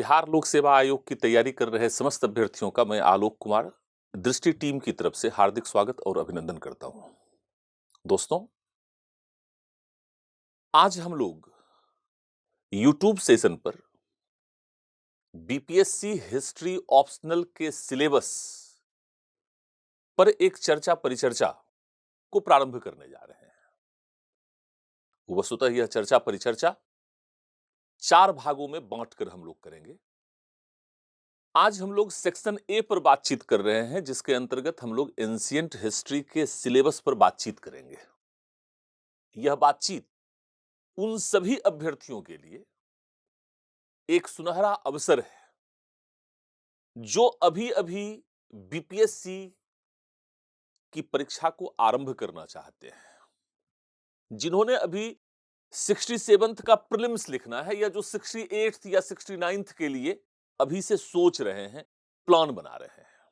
बिहार लोक सेवा आयोग की तैयारी कर रहे समस्त अभ्यर्थियों का मैं आलोक कुमार दृष्टि टीम की तरफ से हार्दिक स्वागत और अभिनंदन करता हूं। दोस्तों, आज हम लोग YouTube सेशन पर बीपीएससी हिस्ट्री ऑप्शनल के सिलेबस पर एक चर्चा परिचर्चा को प्रारंभ करने जा रहे हैं। वस्तुतः यह चर्चा परिचर्चा 4 भागों में बांटकर हम लोग करेंगे। आज हम लोग सेक्शन ए पर बातचीत कर रहे हैं, जिसके अंतर्गत हम लोग एंशिएंट हिस्ट्री के सिलेबस पर बातचीत करेंगे। यह बातचीत उन सभी अभ्यर्थियों के लिए एक सुनहरा अवसर है जो अभी-अभी बीपीएससी की परीक्षा को आरंभ करना चाहते हैं, जिन्होंने अभी 67th का प्रीलिम्स लिखना है या जो 68th या 69th के लिए अभी से सोच रहे हैं, प्लान बना रहे हैं।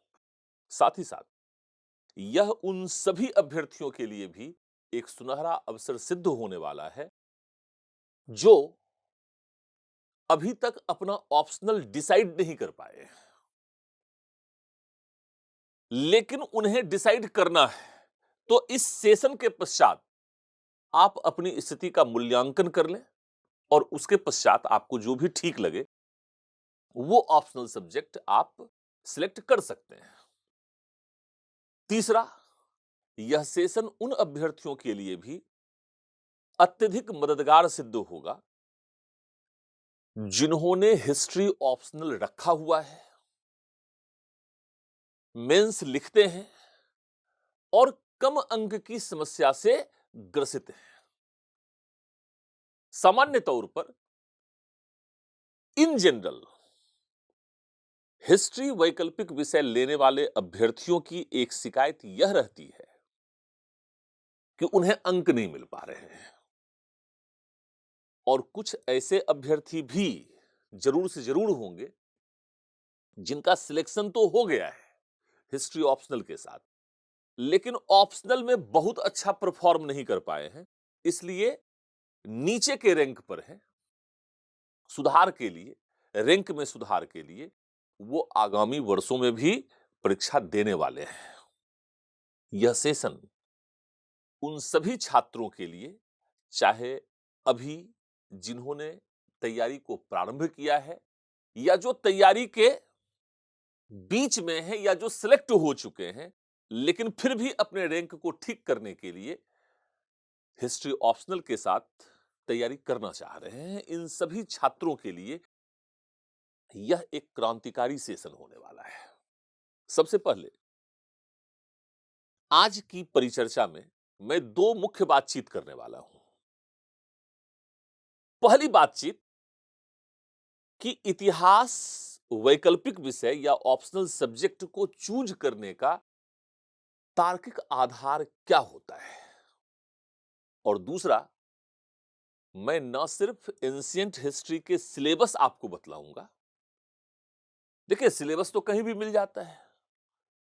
साथ ही साथ यह उन सभी अभ्यर्थियों के लिए भी एक सुनहरा अवसर सिद्ध होने वाला है जो अभी तक अपना ऑप्शनल डिसाइड नहीं कर पाए, लेकिन उन्हें डिसाइड करना है। तो इस सेशन के पश्चात आप अपनी स्थिति का मूल्यांकन कर लें और उसके पश्चात आपको जो भी ठीक लगे वो ऑप्शनल सब्जेक्ट आप सिलेक्ट कर सकते हैं। तीसरा, यह सेशन उन अभ्यर्थियों के लिए भी अत्यधिक मददगार सिद्ध होगा जिन्होंने हिस्ट्री ऑप्शनल रखा हुआ है, मेंस लिखते हैं और कम अंक की समस्या से ग्रसित हैं। सामान्य तौर पर इन जनरल हिस्ट्री वैकल्पिक विषय लेने वाले अभ्यर्थियों की एक शिकायत यह रहती है कि उन्हें अंक नहीं मिल पा रहे हैं, और कुछ ऐसे अभ्यर्थी भी जरूर से जरूर होंगे जिनका सिलेक्शन तो हो गया है हिस्ट्री ऑप्शनल के साथ, लेकिन ऑप्शनल में बहुत अच्छा परफॉर्म नहीं कर पाए हैं, इसलिए नीचे के रैंक पर है। सुधार के लिए, रैंक में सुधार के लिए वो आगामी वर्षों में भी परीक्षा देने वाले हैं। यह सेशन उन सभी छात्रों के लिए, चाहे अभी जिन्होंने तैयारी को प्रारंभ किया है या जो तैयारी के बीच में है या जो सिलेक्ट हो चुके हैं लेकिन फिर भी अपने रैंक को ठीक करने के लिए हिस्ट्री ऑप्शनल के साथ तैयारी करना चाह रहे हैं, इन सभी छात्रों के लिए यह एक क्रांतिकारी सेशन होने वाला है। सबसे पहले आज की परिचर्चा में मैं 2 मुख्य बातचीत करने वाला हूं। पहली बातचीत कि इतिहास वैकल्पिक विषय या ऑप्शनल सब्जेक्ट को चूज करने का तार्किक आधार क्या होता है, और दूसरा, मैं न सिर्फ एंशिएंट हिस्ट्री के सिलेबस आपको बतलाऊंगा। देखिए, सिलेबस तो कहीं भी मिल जाता है,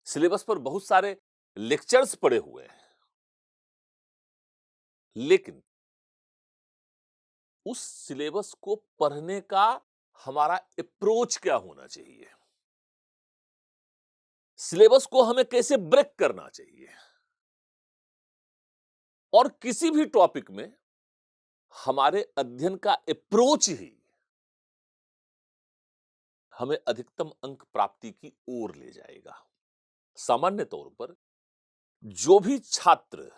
सिलेबस पर बहुत सारे लेक्चर्स पड़े हुए हैं, लेकिन उस सिलेबस को पढ़ने का हमारा अप्रोच क्या होना चाहिए, सिलेबस को हमें कैसे ब्रेक करना चाहिए, और किसी भी टॉपिक में हमारे अध्ययन का अप्रोच ही हमें अधिकतम अंक प्राप्ति की ओर ले जाएगा। सामान्य तौर पर जो भी छात्र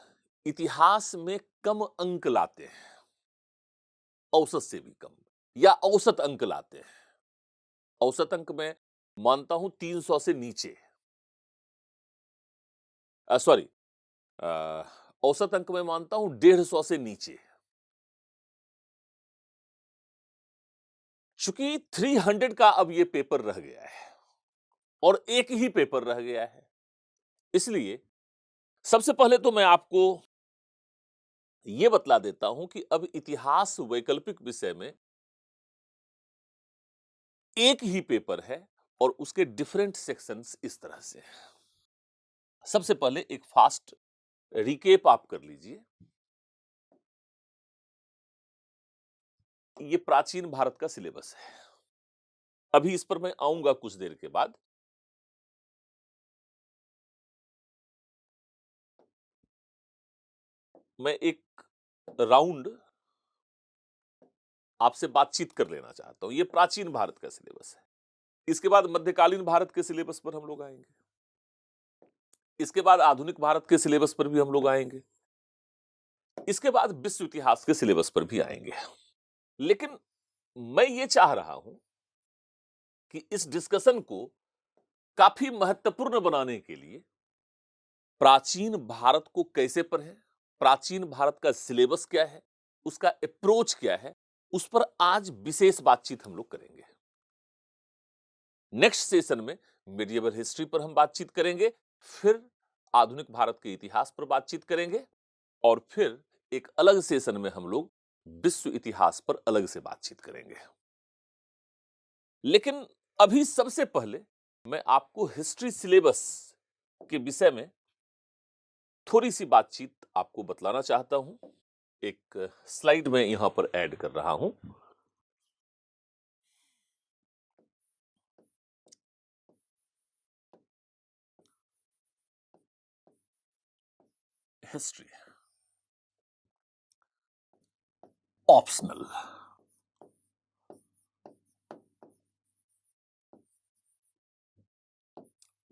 इतिहास में कम अंक लाते हैं, औसत से भी कम या औसत अंक लाते हैं, औसत अंक मैं मानता हूं 300 से नीचे, सॉरी, औसत अंक मैं मानता हूं 150 से नीचे, चूंकि 300 का अब ये पेपर रह गया है और एक ही पेपर रह गया है, इसलिए सबसे पहले तो मैं आपको यह बतला देता हूं कि अब इतिहास वैकल्पिक विषय में एक ही पेपर है और उसके डिफरेंट सेक्शंस इस तरह से हैं। सबसे पहले एक फास्ट रिकेप आप कर लीजिए। ये प्राचीन भारत का सिलेबस है। अभी इस पर मैं आऊंगा कुछ देर के बाद। मैं एक राउंड आपसे बातचीत कर लेना चाहता हूं। ये प्राचीन भारत का सिलेबस है। इसके बाद मध्यकालीन भारत के सिलेबस पर हम लोग आएंगे। इसके बाद आधुनिक भारत के सिलेबस पर भी हम लोग आएंगे। इसके बाद विश्व इतिहास के सिलेबस पर भी आएंगे। लेकिन मैं ये चाह रहा हूं कि इस डिस्कशन को काफी महत्वपूर्ण बनाने के लिए प्राचीन भारत को कैसे पढ़ें, प्राचीन भारत का सिलेबस क्या है, उसका अप्रोच क्या है, उस पर आज विशेष बातचीत हम लोग करेंगे। नेक्स्ट सेशन में मेडिएवल हिस्ट्री पर हम बातचीत करेंगे, फिर आधुनिक भारत के इतिहास पर बातचीत करेंगे, और फिर एक अलग सेशन में हम लोग विश्व इतिहास पर अलग से बातचीत करेंगे। लेकिन अभी सबसे पहले मैं आपको हिस्ट्री सिलेबस के विषय में थोड़ी सी बातचीत आपको बतलाना चाहता हूं। एक स्लाइड में यहां पर ऐड कर रहा हूं। History optional.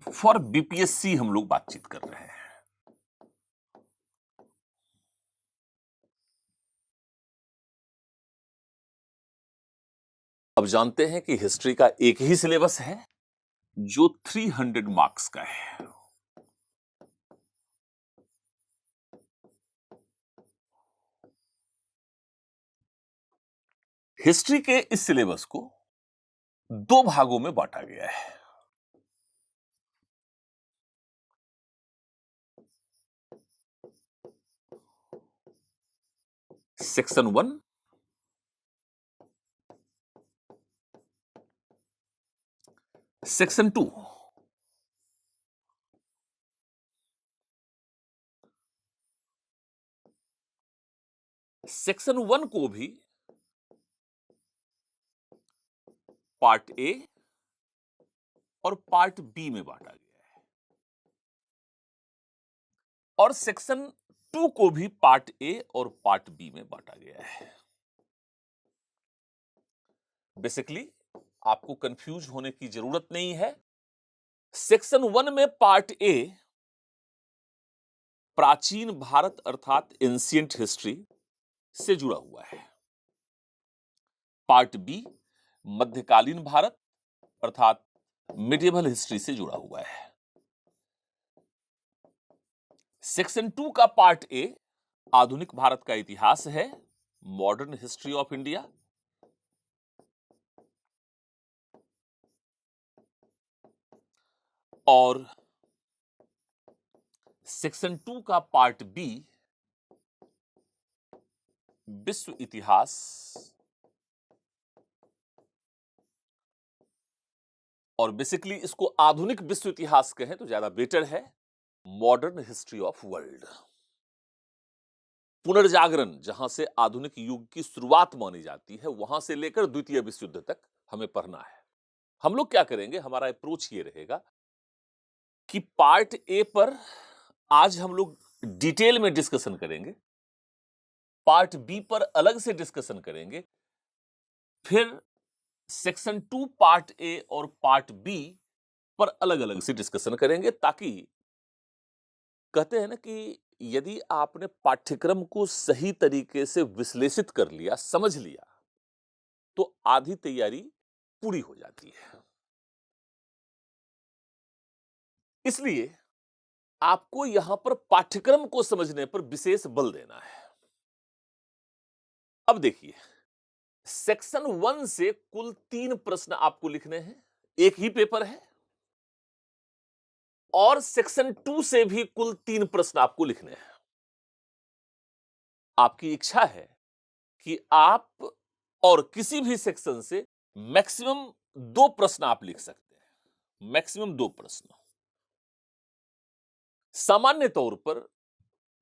फॉर बीपीएससी हम लोग बातचीत कर रहे हैं। अब जानते हैं कि हिस्ट्री का एक ही सिलेबस है जो 300 मार्क्स का है। हिस्ट्री के इस सिलेबस को दो भागों में बांटा गया है। Section 1 section 2। सेक्शन 1 को भी पार्ट ए और पार्ट बी में बांटा गया है, और सेक्शन 2 को भी पार्ट ए और पार्ट बी में बांटा गया है। बेसिकली आपको कंफ्यूज होने की जरूरत नहीं है। सेक्शन 1 में पार्ट ए प्राचीन भारत अर्थात एंशिएंट हिस्ट्री से जुड़ा हुआ है। पार्ट बी मध्यकालीन भारत अर्थात मिडिएवल हिस्ट्री से जुड़ा हुआ है। सेक्शन 2 का पार्ट ए आधुनिक भारत का इतिहास है, मॉडर्न हिस्ट्री ऑफ इंडिया। और सेक्शन 2 का पार्ट बी विश्व इतिहास और बेसिकली इसको आधुनिक विश्व इतिहास कहें तो ज्यादा बेटर है, मॉडर्न हिस्ट्री ऑफ वर्ल्ड। पुनर्जागरण जहां से आधुनिक युग की शुरुआत मानी जाती है, वहां से लेकर द्वितीय विश्व युद्ध तक हमें पढ़ना है। हम लोग क्या करेंगे, हमारा अप्रोच ये रहेगा कि पार्ट ए पर आज हम लोग डिटेल में डिस्कशन करेंगे, पार्ट बी पर अलग से डिस्कशन करेंगे, फिर सेक्शन 2 पार्ट ए और पार्ट बी पर अलग अलग से डिस्कशन करेंगे, ताकि कहते हैं ना कि यदि आपने पाठ्यक्रम को सही तरीके से विश्लेषित कर लिया, समझ लिया, तो आधी तैयारी पूरी हो जाती है। इसलिए आपको यहां पर पाठ्यक्रम को समझने पर विशेष बल देना है। अब देखिए, सेक्शन 1 से कुल 3 प्रश्न आपको लिखने हैं, एक ही पेपर है, और सेक्शन 2 से भी कुल 3 प्रश्न आपको लिखने हैं। आपकी इच्छा है कि आप और किसी भी सेक्शन से मैक्सिमम 2 प्रश्न आप लिख सकते हैं, मैक्सिमम 2 प्रश्न। सामान्य तौर पर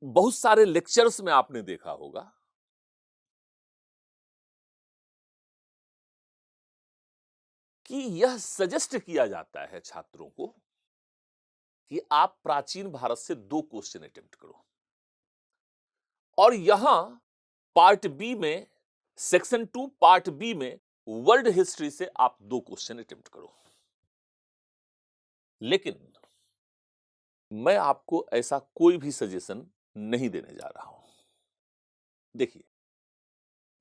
बहुत सारे लेक्चर्स में आपने देखा होगा कि यह सजेस्ट किया जाता है छात्रों को कि आप प्राचीन भारत से 2 क्वेश्चन अटेम्प्ट करो और यहां पार्ट बी में, सेक्शन 2 पार्ट बी में वर्ल्ड हिस्ट्री से आप 2 क्वेश्चन अटेम्प्ट करो। लेकिन मैं आपको ऐसा कोई भी सजेशन नहीं देने जा रहा हूं। देखिए,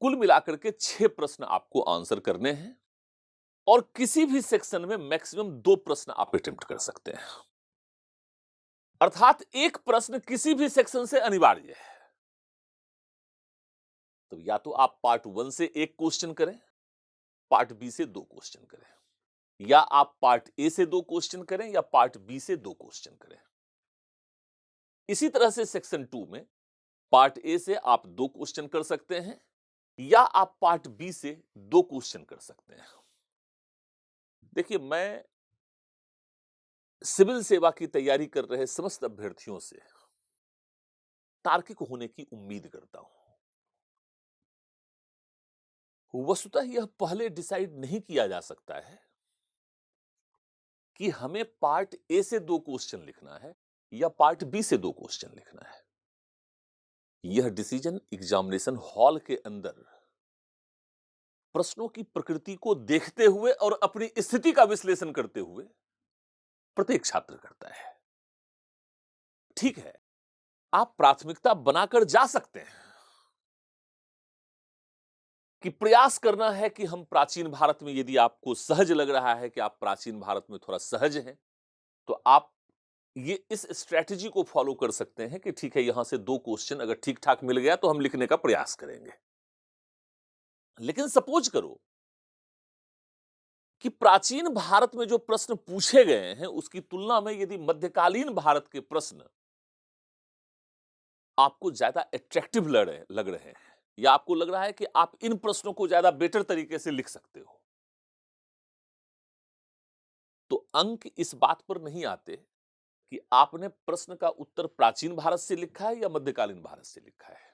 कुल मिलाकर के 6 प्रश्न आपको आंसर करने हैं और किसी भी सेक्शन में मैक्सिमम 2 प्रश्न आप अटेम्प्ट कर सकते हैं। अर्थात एक प्रश्न किसी भी सेक्शन से अनिवार्य है। तो या तो आप पार्ट 1 से 1 क्वेश्चन करें, पार्ट बी से 2 क्वेश्चन करें, या आप पार्ट ए से 2 क्वेश्चन करें या पार्ट बी से 2 क्वेश्चन करें। इसी तरह से सेक्शन 2 में पार्ट ए से आप 2 क्वेश्चन कर सकते हैं या आप पार्ट बी से 2 क्वेश्चन कर सकते हैं। देखिए, मैं सिविल सेवा की तैयारी कर रहे समस्त अभ्यर्थियों से तार्किक होने की उम्मीद करता हूं। वस्तुतः यह पहले डिसाइड नहीं किया जा सकता है कि हमें पार्ट ए से 2 क्वेश्चन लिखना है या पार्ट बी से 2 क्वेश्चन लिखना है। यह डिसीजन एग्जामिनेशन हॉल के अंदर प्रश्नों की प्रकृति को देखते हुए और अपनी स्थिति का विश्लेषण करते हुए प्रत्येक छात्र करता है। ठीक है, आप प्राथमिकता बनाकर जा सकते हैं कि प्रयास करना है कि हम प्राचीन भारत में, यदि आपको सहज लग रहा है कि आप प्राचीन भारत में थोड़ा सहज हैं, तो आप ये इस स्ट्रेटजी को फॉलो कर सकते हैं कि ठीक है, यहां से 2 क्वेश्चन अगर ठीक ठाक मिल गया तो हम लिखने का प्रयास करेंगे। लेकिन सपोज करो कि प्राचीन भारत में जो प्रश्न पूछे गए हैं उसकी तुलना में यदि मध्यकालीन भारत के प्रश्न आपको ज्यादा अट्रैक्टिव लग रहे हैं या आपको लग रहा है कि आप इन प्रश्नों को ज्यादा बेटर तरीके से लिख सकते हो, तो अंक इस बात पर नहीं आते कि आपने प्रश्न का उत्तर प्राचीन भारत से लिखा है या मध्यकालीन भारत से लिखा है।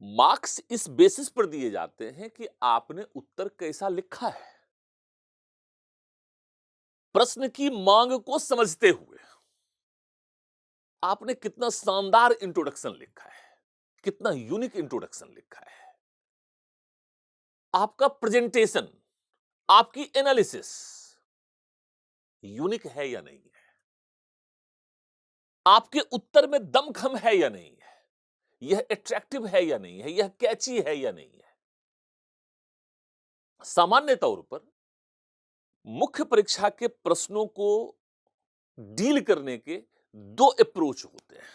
मार्क्स इस बेसिस पर दिए जाते हैं कि आपने उत्तर कैसा लिखा है, प्रश्न की मांग को समझते हुए आपने कितना शानदार इंट्रोडक्शन लिखा है, कितना यूनिक इंट्रोडक्शन लिखा है, आपका प्रेजेंटेशन, आपकी एनालिसिस यूनिक है या नहीं है, आपके उत्तर में दमखम है या नहीं है, यह अट्रैक्टिव है या नहीं है, यह कैची है या नहीं है। सामान्य तौर पर मुख्य परीक्षा के प्रश्नों को डील करने के 2 अप्रोच होते हैं।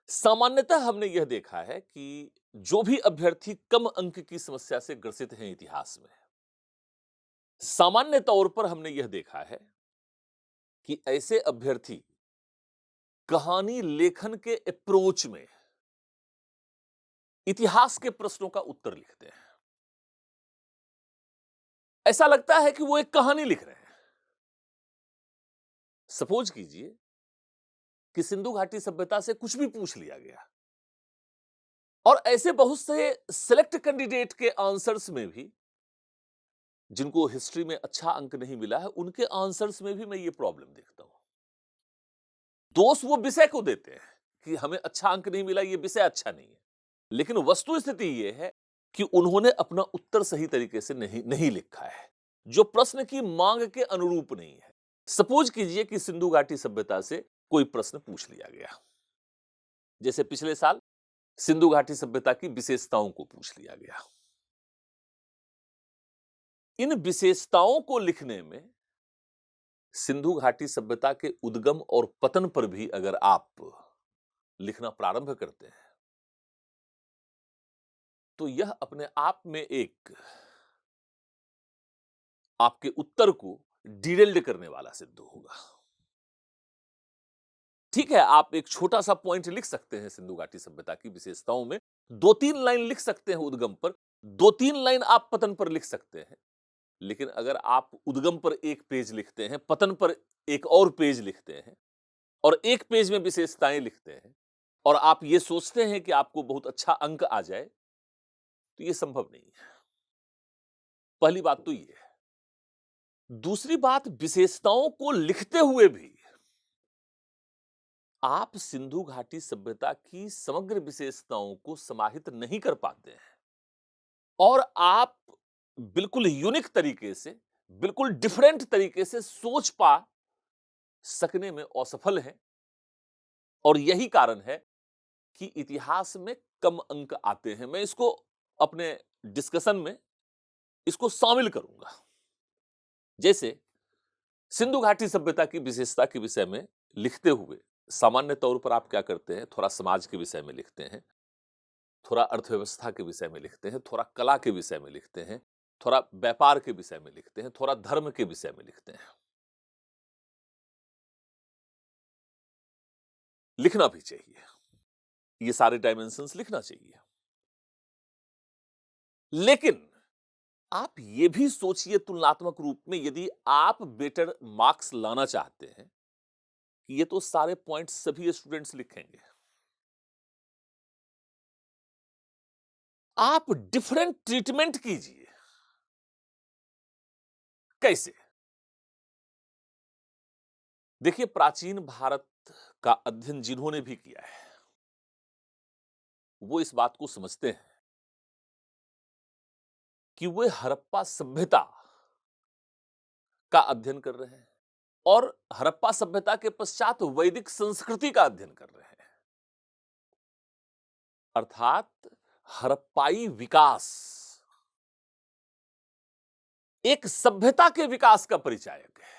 सामान्यतः हमने यह देखा है कि जो भी अभ्यर्थी कम अंक की समस्या से ग्रसित हैं इतिहास में, सामान्य तौर पर हमने यह देखा है कि ऐसे अभ्यर्थी कहानी लेखन के अप्रोच में इतिहास के प्रश्नों का उत्तर लिखते हैं। ऐसा लगता है कि वो एक कहानी लिख रहे हैं। सपोज कीजिए कि सिंधु घाटी सभ्यता से कुछ भी पूछ लिया गया और ऐसे बहुत से सिलेक्ट कैंडिडेट के आंसर्स में भी, जिनको हिस्ट्री में अच्छा अंक नहीं मिला है, उनके आंसर्स में भी मैं ये प्रॉब्लम देखता हूं। दोष वो विषय को देते हैं कि हमें अच्छा अंक नहीं मिला, ये विषय अच्छा नहीं है, लेकिन वस्तु स्थिति ये है कि उन्होंने अपना उत्तर सही तरीके से नहीं लिखा है, जो प्रश्न की मांग के अनुरूप नहीं है। सपोज कीजिए कि सिंधु घाटी सभ्यता से कोई प्रश्न पूछ लिया गया, जैसे पिछले साल सिंधु घाटी सभ्यता की विशेषताओं को पूछ लिया गया। इन विशेषताओं को लिखने में सिंधु घाटी सभ्यता के उद्गम और पतन पर भी अगर आप लिखना प्रारंभ करते हैं तो यह अपने आप में एक आपके उत्तर को डिरेल्ड करने वाला सिद्ध होगा। ठीक है, आप एक छोटा सा पॉइंट लिख सकते हैं सिंधु घाटी सभ्यता की विशेषताओं में, 2-3 लाइन लिख सकते हैं उद्गम पर, 2-3 लाइन आप पतन पर लिख सकते हैं। लेकिन अगर आप उद्गम पर 1 पेज लिखते हैं, पतन पर एक और पेज लिखते हैं और 1 पेज में विशेषताएं लिखते हैं और आप ये सोचते हैं कि आपको बहुत अच्छा अंक आ जाए, तो ये संभव नहीं है। पहली बात तो ये है। दूसरी बात, विशेषताओं को लिखते हुए भी आप सिंधु घाटी सभ्यता की समग्र विशेषताओं को समाहित नहीं कर पाते हैं और आप बिल्कुल यूनिक तरीके से, बिल्कुल डिफरेंट तरीके से सोच पा सकने में असफल हैं और यही कारण है कि इतिहास में कम अंक आते हैं। मैं इसको अपने डिस्कशन में इसको शामिल करूंगा। जैसे सिंधु घाटी सभ्यता की विशेषता के विषय में लिखते हुए सामान्य तौर पर आप क्या करते हैं, थोड़ा समाज के विषय में लिखते हैं, थोड़ा अर्थव्यवस्था के विषय में लिखते हैं, थोड़ा कला के विषय में लिखते हैं, थोड़ा व्यापार के विषय में लिखते हैं, थोड़ा धर्म के विषय में लिखते हैं। लिखना भी चाहिए, ये सारे डायमेंशंस लिखना चाहिए। लेकिन आप ये भी सोचिए तुलनात्मक रूप में, यदि आप बेटर मार्क्स लाना चाहते हैं, कि ये तो सारे पॉइंट्स सभी स्टूडेंट्स लिखेंगे, आप डिफरेंट ट्रीटमेंट कीजिए। कैसे? देखिए, प्राचीन भारत का अध्ययन जिन्होंने भी किया है, वो इस बात को समझते हैं कि वे हड़प्पा सभ्यता का अध्ययन कर रहे हैं और हड़प्पा सभ्यता के पश्चात वैदिक संस्कृति का अध्ययन कर रहे हैं। अर्थात हड़प्पाई विकास एक सभ्यता के विकास का परिचायक है।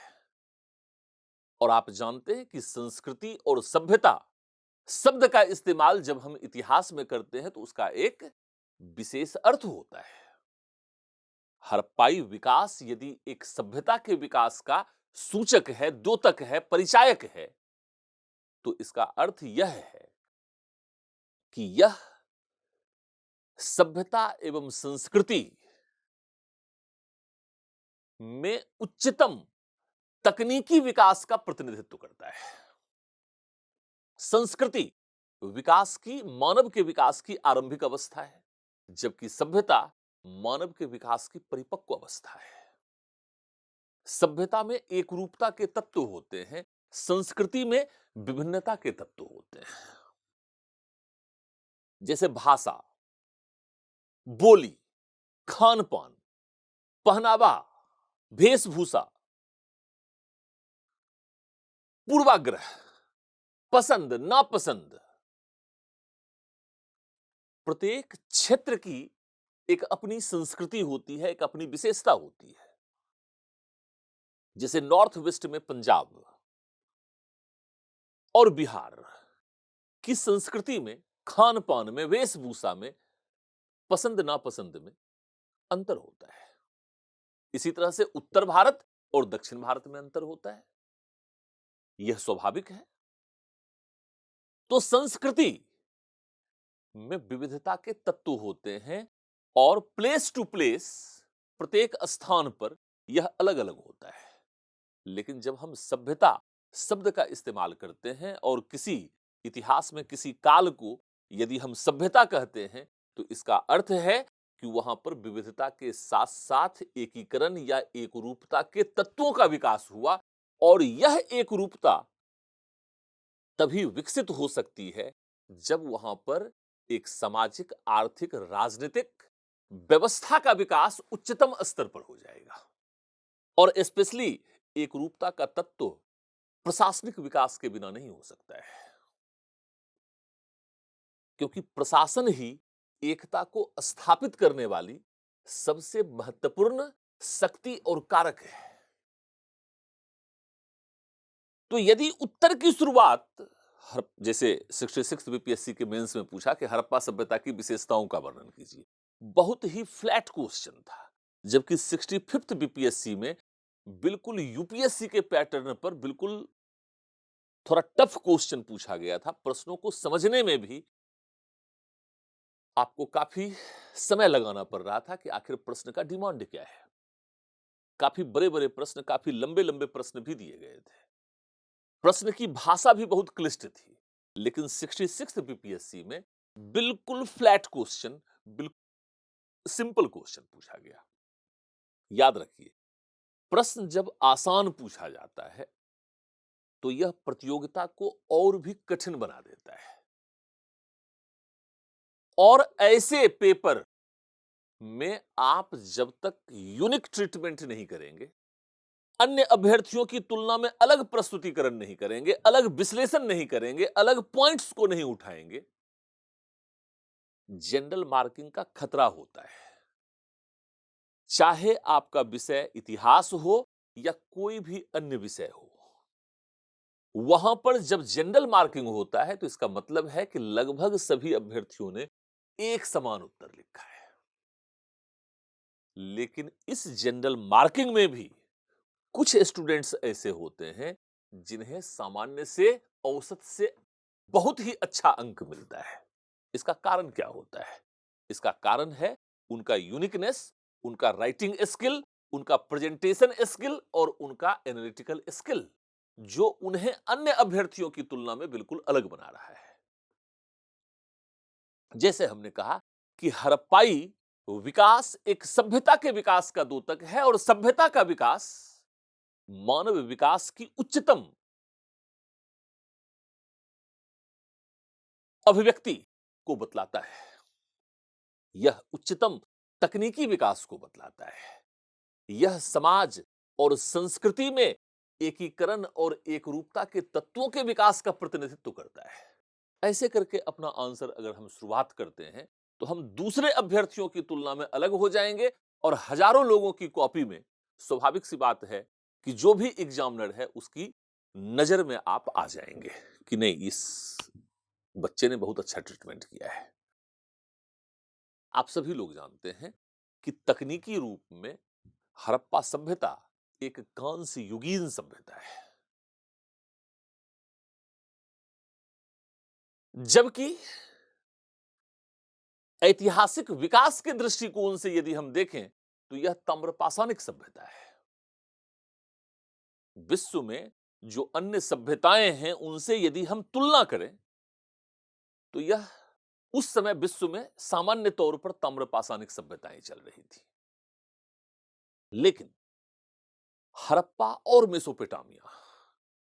और आप जानते हैं कि संस्कृति और सभ्यता शब्द का इस्तेमाल जब हम इतिहास में करते हैं तो उसका एक विशेष अर्थ होता है। हड़प्पाई विकास यदि एक सभ्यता के विकास का सूचक है, द्योतक है, परिचायक है, तो इसका अर्थ यह है कि यह सभ्यता एवं संस्कृति में उच्चतम तकनीकी विकास का प्रतिनिधित्व करता है। संस्कृति विकास की, मानव के विकास की आरंभिक अवस्था है, जबकि सभ्यता मानव के विकास की परिपक्व अवस्था है। सभ्यता में एकरूपता के तत्व होते हैं, संस्कृति में विभिन्नता के तत्व होते हैं। जैसे भाषा, बोली, खान पान, पहनावा, वेशभूषा, पूर्वाग्रह, पसंद नापसंद, प्रत्येक क्षेत्र की एक अपनी संस्कृति होती है, एक अपनी विशेषता होती है। जैसे नॉर्थ वेस्ट में पंजाब और बिहार की संस्कृति में, खान पान में, वेशभूषा में, पसंद नापसंद में अंतर होता है। इसी तरह से उत्तर भारत और दक्षिण भारत में अंतर होता है, यह स्वाभाविक है। तो संस्कृति में विविधता के तत्व होते हैं और प्लेस टू प्लेस, प्रत्येक स्थान पर यह अलग अलग होता है। लेकिन जब हम सभ्यता शब्द का इस्तेमाल करते हैं और किसी इतिहास में किसी काल को यदि हम सभ्यता कहते हैं, तो इसका अर्थ है कि वहां पर विविधता के साथ साथ एकीकरण या एकरूपता के तत्वों का विकास हुआ। और यह एकरूपता तभी विकसित हो सकती है जब वहां पर एक सामाजिक, आर्थिक, राजनीतिक व्यवस्था का विकास उच्चतम स्तर पर हो जाएगा। और स्पेशली एकरूपता का तत्व प्रशासनिक विकास के बिना नहीं हो सकता है, क्योंकि प्रशासन ही एकता को स्थापित करने वाली सबसे महत्वपूर्ण शक्ति और कारक है। तो यदि उत्तर की शुरुआत जैसे 66 बीपीएससी के मेंस में पूछा कि हड़प्पा सभ्यता की विशेषताओं का वर्णन कीजिए, बहुत ही फ्लैट क्वेश्चन था। जबकि 65th बीपीएससी में बिल्कुल यूपीएससी के पैटर्न पर बिल्कुल थोड़ा टफ क्वेश्चन पूछा गया था। प्रश्नों को समझने में भी आपको काफी समय लगाना पड़ रहा था कि आखिर प्रश्न का डिमांड क्या है। काफी बड़े-बड़े प्रश्न, काफी लंबे-लंबे प्रश्न भी दिए गए थे। प्रश्न की भाषा भी बहुत क्लिष्ट थी। लेकिन 66 बीपीएससी में बिल्कुल फ्लैट क्वेश्चन, बिल्कुल सिंपल क्वेश्चन पूछा गया। याद रखिए, प्रश्न जब आसान पूछा जाता है तो यह प्रतियोगिता को और भी कठिन बना देता है और ऐसे पेपर में आप जब तक यूनिक ट्रीटमेंट नहीं करेंगे, अन्य अभ्यर्थियों की तुलना में अलग प्रस्तुतिकरण नहीं करेंगे, अलग विश्लेषण नहीं करेंगे, अलग पॉइंट्स को नहीं उठाएंगे, जनरल मार्किंग का खतरा होता है। चाहे आपका विषय इतिहास हो या कोई भी अन्य विषय हो, वहां पर जब जनरल मार्किंग होता है तो इसका मतलब है कि लगभग सभी अभ्यर्थियों ने एक समान उत्तर लिखा है। लेकिन इस जनरल मार्किंग में भी कुछ स्टूडेंट्स ऐसे होते हैं जिन्हें सामान्य से, औसत से बहुत ही अच्छा अंक मिलता है। इसका कारण क्या होता है? इसका कारण है उनका यूनिकनेस, उनका राइटिंग स्किल, उनका प्रेजेंटेशन स्किल और उनका एनालिटिकल स्किल, जो उन्हें अन्य अभ्यर्थियों की तुलना में बिल्कुल अलग बना रहा है। जैसे हमने कहा कि हड़प्पाई विकास एक सभ्यता के विकास का द्योतक है और सभ्यता का विकास मानव विकास की उच्चतम अभिव्यक्ति को बतलाता है। यह उच्चतम तकनीकी विकास को बतलाता है। यह समाज और संस्कृति में एकीकरण और एकरूपता के तत्वों के विकास का प्रतिनिधित्व करता है। ऐसे करके अपना आंसर अगर हम शुरुआत करते हैं तो हम दूसरे अभ्यर्थियों की तुलना में अलग हो जाएंगे और हजारों लोगों की कॉपी में स्वाभाविक सी बात है कि जो भी एग्जामिनर है उसकी नजर में आप आ जाएंगे कि नहीं, इस बच्चे ने बहुत अच्छा ट्रीटमेंट किया है। आप सभी लोग जानते हैं कि तकनीकी रूप में हड़प्पा सभ्यता एक कांस्य युगीन सभ्यता है, जबकि ऐतिहासिक विकास के दृष्टिकोण से यदि हम देखें तो यह ताम्रपाषाणिक सभ्यता है। विश्व में जो अन्य सभ्यताएं हैं उनसे यदि हम तुलना करें तो यह उस समय विश्व में सामान्य तौर पर ताम्रपाषाणिक सभ्यताएं चल रही थी। लेकिन हड़प्पा और मेसोपोटामिया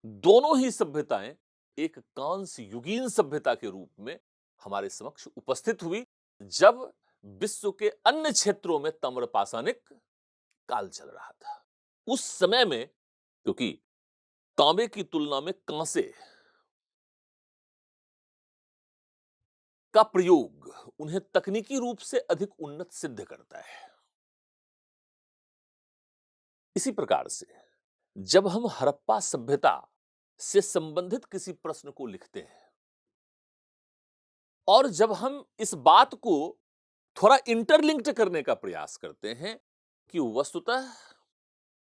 दोनों ही सभ्यताएं एक कांस्य युगीन सभ्यता के रूप में हमारे समक्ष उपस्थित हुई जब विश्व के अन्य क्षेत्रों में ताम्रपाषाणिक काल चल रहा था। उस समय में क्योंकि तांबे की तुलना में कांसे का प्रयोग उन्हें तकनीकी रूप से अधिक उन्नत सिद्ध करता है। इसी प्रकार से जब हम हड़प्पा सभ्यता से संबंधित किसी प्रश्न को लिखते हैं और जब हम इस बात को थोड़ा इंटरलिंक्ड करने का प्रयास करते हैं कि वस्तुतः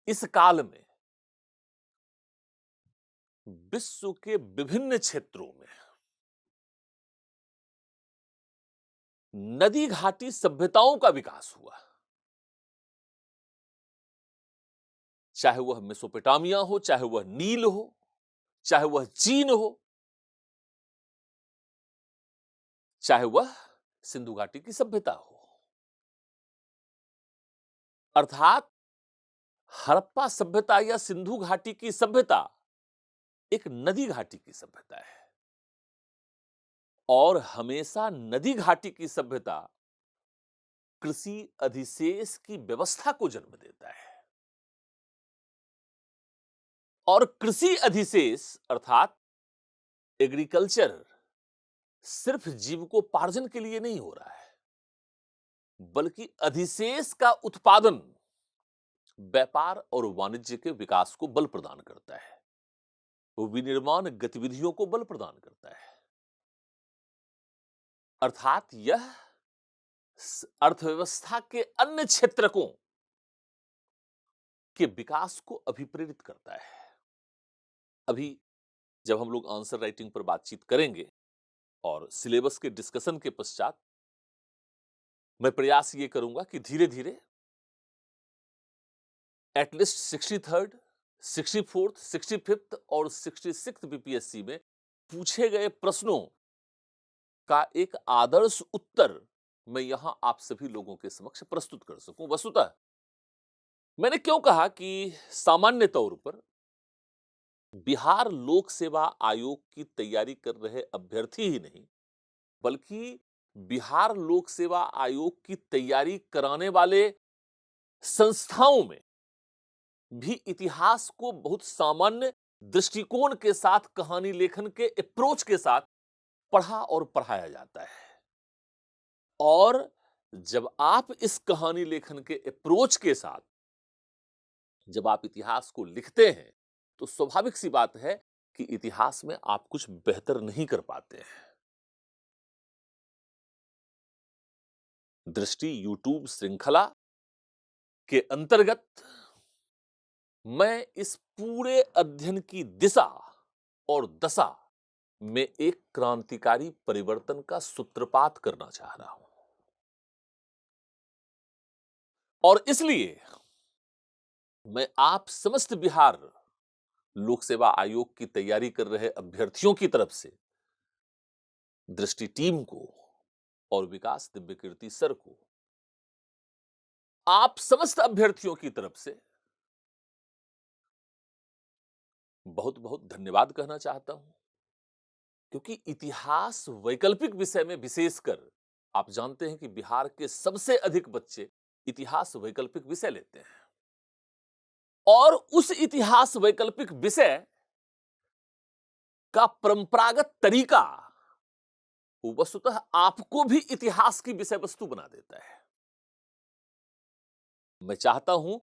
इस काल में विश्व के विभिन्न क्षेत्रों में नदी घाटी सभ्यताओं का विकास हुआ, चाहे वह मेसोपोटामिया हो, चाहे वह नील हो, चाहे वह चीन हो, चाहे वह सिंधु घाटी की सभ्यता हो। अर्थात हड़प्पा सभ्यता या सिंधु घाटी की सभ्यता एक नदी घाटी की सभ्यता है और हमेशा नदी घाटी की सभ्यता कृषि अधिशेष की व्यवस्था को जन्म देता है और कृषि अधिशेष अर्थात एग्रीकल्चर सिर्फ जीविकोपार्जन के लिए नहीं हो रहा है, बल्कि अधिशेष का उत्पादन व्यापार और वाणिज्य के विकास को बल प्रदान करता है, विनिर्माण गतिविधियों को बल प्रदान करता है। अर्थात यह अर्थव्यवस्था के अन्य क्षेत्रकों के विकास को अभिप्रेरित करता है। अभी जब हम लोग आंसर राइटिंग पर बातचीत करेंगे और सिलेबस के डिस्कशन के पश्चात मैं प्रयास ये करूंगा कि धीरे धीरे एटलीस्ट 63rd, 64th, 65th और 66th बीपीएससी में पूछे गए प्रश्नों का एक आदर्श उत्तर मैं यहां आप सभी लोगों के समक्ष प्रस्तुत कर सकूं। वस्तुतः मैंने क्यों कहा कि सामान्य तौर पर बिहार लोक सेवा आयोग की तैयारी कर रहे अभ्यर्थी ही नहीं, बल्कि बिहार लोक सेवा आयोग की तैयारी कराने वाले संस्थाओं में भी इतिहास को बहुत सामान्य दृष्टिकोण के साथ, कहानी लेखन के अप्रोच के साथ पढ़ा और पढ़ाया जाता है। और जब आप इस कहानी लेखन के अप्रोच के साथ जब आप इतिहास को लिखते हैं, तो स्वाभाविक सी बात है कि इतिहास में आप कुछ बेहतर नहीं कर पाते हैं। दृष्टि यूट्यूब श्रृंखला के अंतर्गत मैं इस पूरे अध्ययन की दिशा और दशा में एक क्रांतिकारी परिवर्तन का सूत्रपात करना चाह रहा हूं। और इसलिए मैं आप समस्त बिहार लोक सेवा आयोग की तैयारी कर रहे अभ्यर्थियों की तरफ से दृष्टि टीम को और विकास दिव्यकीर्ति सर को, आप समस्त अभ्यर्थियों की तरफ से बहुत बहुत धन्यवाद कहना चाहता हूं। क्योंकि इतिहास वैकल्पिक विषय में विशेषकर आप जानते हैं कि बिहार के सबसे अधिक बच्चे इतिहास वैकल्पिक विषय लेते हैं, और उस इतिहास वैकल्पिक विषय का परंपरागत तरीका वस्तुतः आपको भी इतिहास की विषय वस्तु बना देता है। मैं चाहता हूं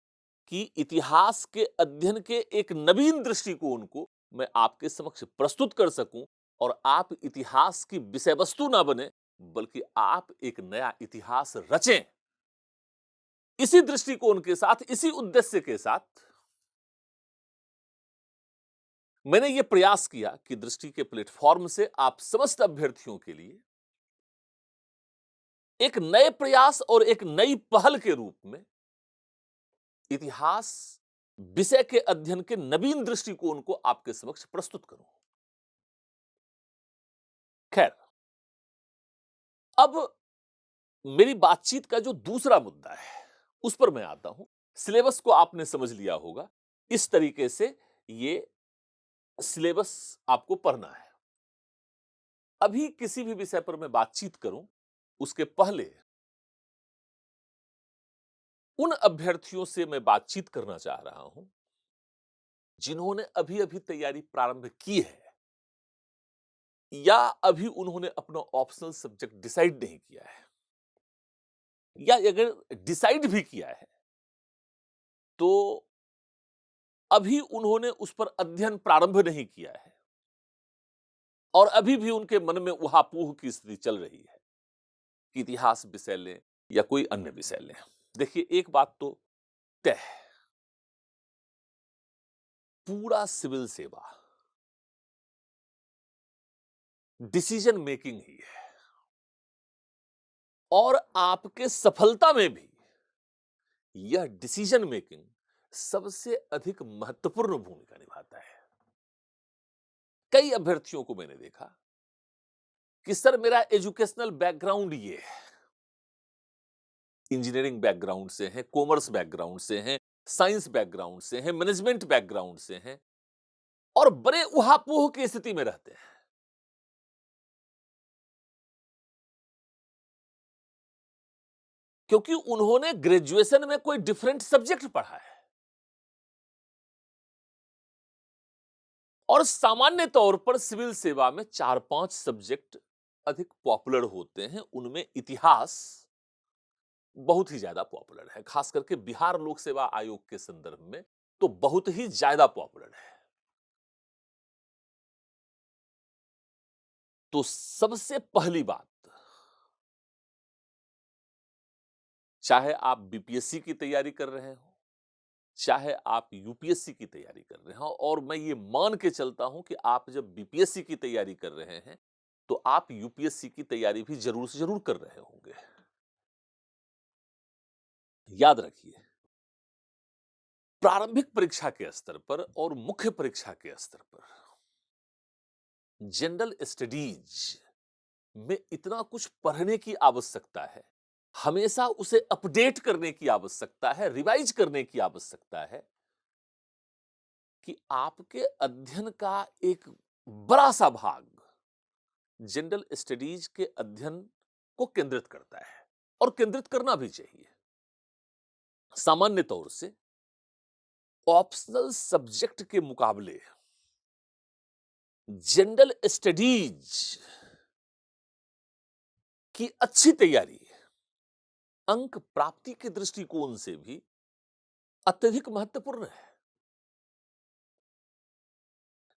कि इतिहास के अध्ययन के एक नवीन दृष्टिकोण को मैं आपके समक्ष प्रस्तुत कर सकूं, और आप इतिहास की विषय वस्तु ना बने, बल्कि आप एक नया इतिहास रचें। इसी दृष्टिकोण के साथ, इसी उद्देश्य के साथ मैंने यह प्रयास किया कि दृष्टि के प्लेटफॉर्म से आप समस्त अभ्यर्थियों के लिए एक नए प्रयास और एक नई पहल के रूप में इतिहास विषय के अध्ययन के नवीन दृष्टिकोण को आपके समक्ष प्रस्तुत करूं। खैर, अब मेरी बातचीत का जो दूसरा मुद्दा है उस पर मैं आता हूं। सिलेबस को आपने समझ लिया होगा, इस तरीके से ये सिलेबस आपको पढ़ना है। अभी किसी भी विषय पर मैं बातचीत करूं उसके पहले उन अभ्यर्थियों से मैं बातचीत करना चाह रहा हूं जिन्होंने अभी अभी तैयारी प्रारंभ की है, या अभी उन्होंने अपना ऑप्शनल सब्जेक्ट डिसाइड नहीं किया है, या अगर डिसाइड भी किया है तो अभी उन्होंने उस पर अध्ययन प्रारंभ नहीं किया है, और अभी भी उनके मन में उहापोह की स्थिति चल रही है कि इतिहास विषय लें या कोई अन्य विषय लें। देखिए, एक बात तो तय है, पूरा सिविल सेवा डिसीजन मेकिंग ही है, और आपके सफलता में भी यह डिसीजन मेकिंग सबसे अधिक महत्वपूर्ण भूमिका निभाता है। कई अभ्यर्थियों को मैंने देखा कि सर मेरा एजुकेशनल बैकग्राउंड ये है, इंजीनियरिंग बैकग्राउंड से हैं, कॉमर्स बैकग्राउंड से हैं, साइंस बैकग्राउंड से हैं, मैनेजमेंट बैकग्राउंड से हैं, और बड़े उहापोह की स्थिति में रहते हैं। क्योंकि उन्होंने ग्रेजुएशन में कोई डिफरेंट सब्जेक्ट पढ़ा है, और सामान्य तौर पर सिविल सेवा में 4-5 सब्जेक्ट अधिक पॉपुलर होते हैं। उनमें इतिहास बहुत ही ज्यादा पॉपुलर है, खास करके बिहार लोक सेवा आयोग के संदर्भ में तो बहुत ही ज्यादा पॉपुलर है। तो सबसे पहली बात, चाहे आप बीपीएससी की तैयारी कर रहे हो, चाहे आप यूपीएससी की तैयारी कर रहे हो, और मैं ये मान के चलता हूं कि आप जब बीपीएससी की तैयारी कर रहे हैं तो आप यूपीएससी की तैयारी भी जरूर से जरूर कर रहे होंगे। याद रखिए, प्रारंभिक परीक्षा के स्तर पर और मुख्य परीक्षा के स्तर पर जनरल स्टडीज में इतना कुछ पढ़ने की आवश्यकता है हमेशा उसे अपडेट करने की आवश्यकता है, रिवाइज करने की आवश्यकता है कि आपके अध्ययन का एक बड़ा सा भाग जनरल स्टडीज के अध्ययन को केंद्रित करता है और केंद्रित करना भी चाहिए। सामान्य तौर से ऑप्शनल सब्जेक्ट के मुकाबले जनरल स्टडीज की अच्छी तैयारी अंक प्राप्ति के दृष्टिकोण से भी अत्यधिक महत्वपूर्ण है।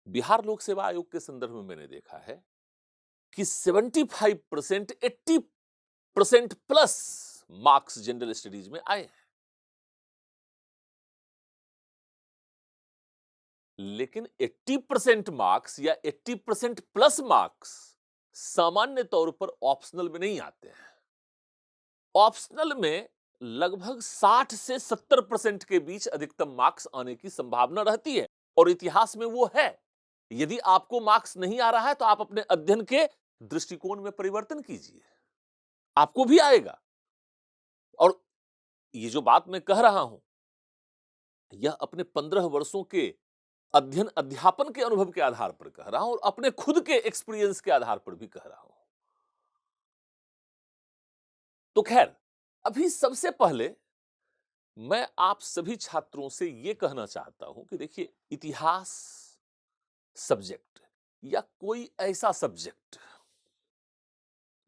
बिहार लोक सेवा आयोग के संदर्भ में मैंने देखा है कि 75% 80% प्लस मार्क्स जनरल स्टडीज में आए हैं, लेकिन 80% मार्क्स या 80% प्लस मार्क्स सामान्य तौर पर ऑप्शनल में नहीं आते हैं। ऑप्शनल में लगभग 60 से 70% के बीच अधिकतम मार्क्स आने की संभावना रहती है और इतिहास में वो है। यदि आपको मार्क्स नहीं आ रहा है तो आप अपने अध्ययन के दृष्टिकोण में परिवर्तन कीजिए, आपको भी आएगा। और ये जो बात मैं कह रहा हूं, यह अपने 15 वर्षों के अध्ययन अध्यापन के अनुभव के आधार पर कह रहा हूं और अपने खुद के एक्सपीरियंस के आधार पर भी कह रहा हूं। तो खैर, अभी सबसे पहले मैं आप सभी छात्रों से यह कहना चाहता हूं कि देखिए, इतिहास सब्जेक्ट या कोई ऐसा सब्जेक्ट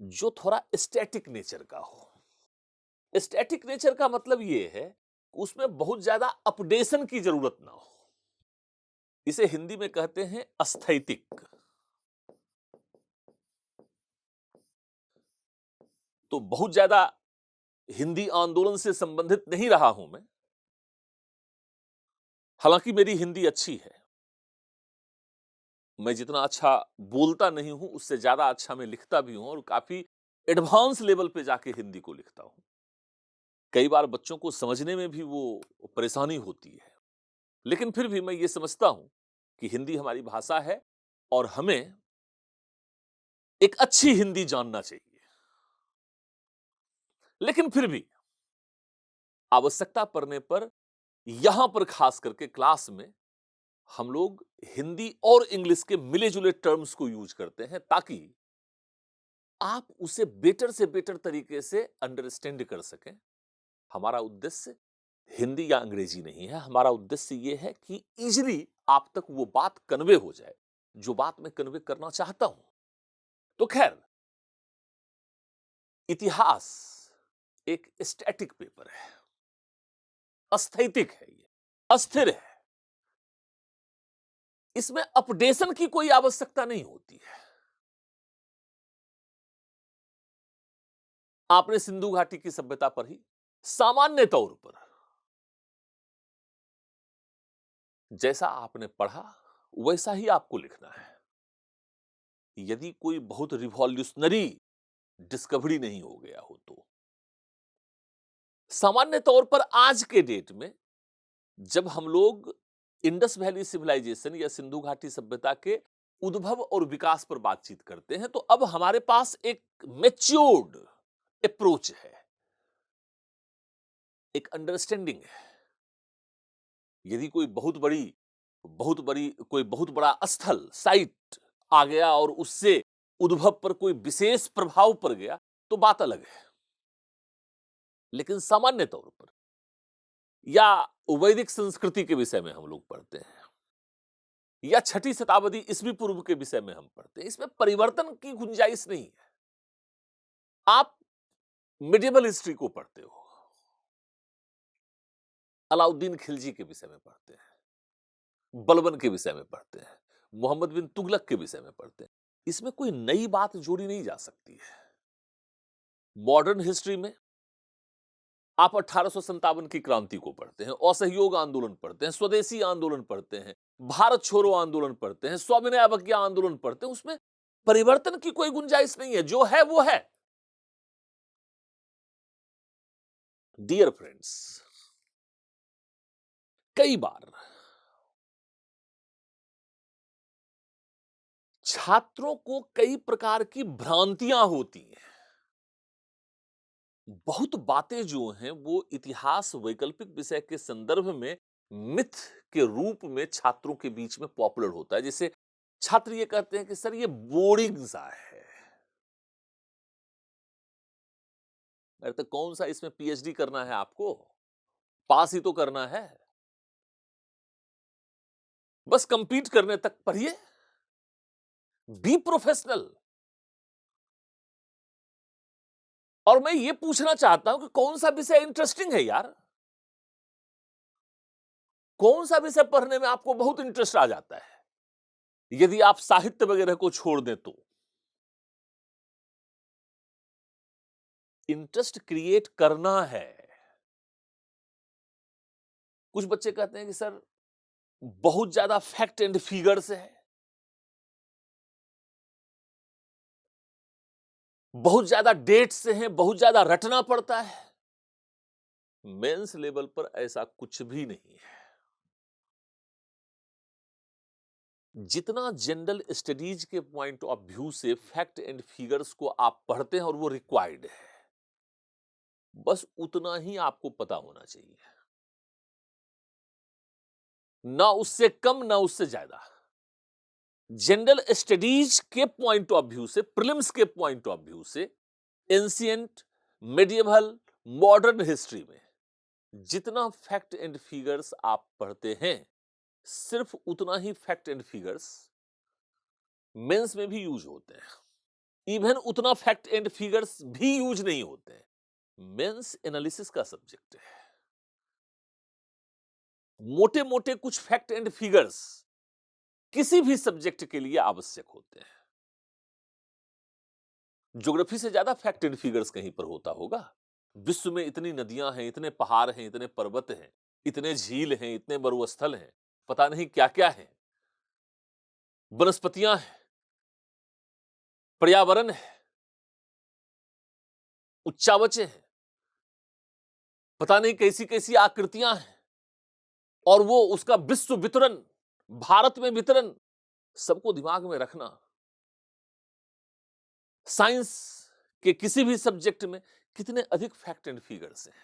जो थोड़ा स्टैटिक नेचर का हो। स्टैटिक नेचर का मतलब यह है उसमें बहुत ज्यादा अपडेशन की जरूरत ना हो। इसे हिंदी में कहते हैं अस्थैतिक। तो बहुत ज्यादा हिंदी आंदोलन से संबंधित नहीं रहा हूं मैं, हालांकि मेरी हिंदी अच्छी है। मैं जितना अच्छा बोलता नहीं हूं उससे ज्यादा अच्छा मैं लिखता भी हूं और काफी एडवांस लेवल पे जाके हिंदी को लिखता हूं। कई बार बच्चों को समझने में भी वो परेशानी होती है, लेकिन फिर भी मैं ये समझता हूं कि हिंदी हमारी भाषा है और हमें एक अच्छी हिंदी जानना चाहिए। लेकिन फिर भी आवश्यकता पड़ने पर यहां पर खास करके क्लास में हम लोग हिंदी और इंग्लिश के मिले जुले टर्म्स को यूज करते हैं ताकि आप उसे बेटर से बेटर तरीके से अंडरस्टैंड कर सकें। हमारा उद्देश्य हिंदी या अंग्रेजी नहीं है, हमारा उद्देश्य यह है कि इजीली आप तक वो बात कन्वे हो जाए जो बात मैं कन्वे करना चाहता हूं। तो खैर, इतिहास एक स्टैटिक पेपर है, अस्थैतिक है, ये अस्थिर है। इसमें अपडेशन की कोई आवश्यकता नहीं होती है। आपने सिंधु घाटी की सभ्यता पढ़ी, सामान्य तौर पर जैसा आपने पढ़ा वैसा ही आपको लिखना है। यदि कोई बहुत रिवॉल्यूशनरी डिस्कवरी नहीं हो गया हो तो सामान्य तौर पर आज के डेट में जब हम लोग इंडस वैली सिविलाइजेशन या सिंधु घाटी सभ्यता के उद्भव और विकास पर बातचीत करते हैं तो अब हमारे पास एक मैच्योर्ड अप्रोच है, एक अंडरस्टैंडिंग है। यदि कोई कोई बहुत बड़ा स्थल साइट आ गया और उससे उद्भव पर कोई विशेष प्रभाव पड़ गया तो बात अलग है। लेकिन सामान्य तौर पर या वैदिक संस्कृति के विषय में हम लोग पढ़ते हैं या 6ठी शताब्दी ईस्वी पूर्व के विषय में हम पढ़ते हैं, इसमें परिवर्तन की गुंजाइश नहीं है। आप मिडिवल हिस्ट्री को पढ़ते हो, अलाउद्दीन खिलजी के विषय में पढ़ते हैं, बलबन के विषय में पढ़ते हैं, मोहम्मद बिन तुगलक के विषय में पढ़ते हैं। इसमें कोई नई बात जोड़ी नहीं जा सकती है। मॉडर्न हिस्ट्री में आप 1857 की क्रांति को पढ़ते हैं, असहयोग आंदोलन पढ़ते हैं, स्वदेशी आंदोलन पढ़ते हैं, भारत छोड़ो आंदोलन पढ़ते हैं, स्वाभिनय अवज्ञा आंदोलन पढ़ते हैं। उसमें परिवर्तन की कोई गुंजाइश नहीं है, जो है वो है। डियर फ्रेंड्स, कई बार छात्रों को कई प्रकार की भ्रांतियां होती हैं बहुत बातें जो हैं वो इतिहास वैकल्पिक विषय के संदर्भ में मिथ के रूप में छात्रों के बीच में पॉपुलर होता है। जैसे छात्र ये कहते हैं कि सर ये बोरिंग सा है। अरे तो कौन सा इसमें पीएचडी करना है आपको? पास ही तो करना है। बस कंपीट करने तक पढ़िए। Be professional. और मैं ये पूछना चाहता हूं कि कौन सा विषय इंटरेस्टिंग है यार? कौन सा विषय पढ़ने में आपको बहुत इंटरेस्ट आ जाता है? यदि आप साहित्य वगैरह को छोड़ दें तो इंटरेस्ट क्रिएट करना है। कुछ बच्चे कहते हैं कि सर बहुत ज्यादा फैक्ट एंड फिगर्स है, बहुत ज्यादा डेट्स से हैं, बहुत ज्यादा रटना पड़ता है। मेंस लेवल पर ऐसा कुछ भी नहीं है। जितना जनरल स्टडीज के पॉइंट ऑफ व्यू से फैक्ट एंड फिगर्स को आप पढ़ते हैं और वो रिक्वायर्ड है, बस उतना ही आपको पता होना चाहिए। ना उससे कम ना उससे ज्यादा। जनरल स्टडीज के पॉइंट ऑफ व्यू से, प्रीलिम्स के पॉइंट ऑफ व्यू से, एंशिएंट, मेडिएवल, मॉडर्न हिस्ट्री में जितना फैक्ट एंड फिगर्स आप पढ़ते हैं, सिर्फ उतना ही फैक्ट एंड फिगर्स मेंस में भी यूज होते हैं। इवन उतना फैक्ट एंड फिगर्स भी यूज नहीं होते हैं। मेंस एनालिसिस का सब्जेक्ट है। मोटे मोटे कुछ फैक्ट एंड फिगर्स किसी भी सब्जेक्ट के लिए आवश्यक होते हैं। ज्योग्राफी से ज्यादा फैक्ट एंड फिगर्स कहीं पर होता होगा? विश्व में इतनी नदियां हैं, इतने पहाड़ हैं, इतने पर्वत हैं, इतने झील हैं, इतने मरुस्थल हैं, पता नहीं क्या क्या है, वनस्पतियां हैं, पर्यावरण है, उच्चावचे हैं, पता नहीं कैसी कैसी आकृतियां हैं, और वो उसका विश्व वितरण, भारत में वितरण, सबको दिमाग में रखना। साइंस के किसी भी सब्जेक्ट में कितने अधिक फैक्ट एंड फिगर्स हैं।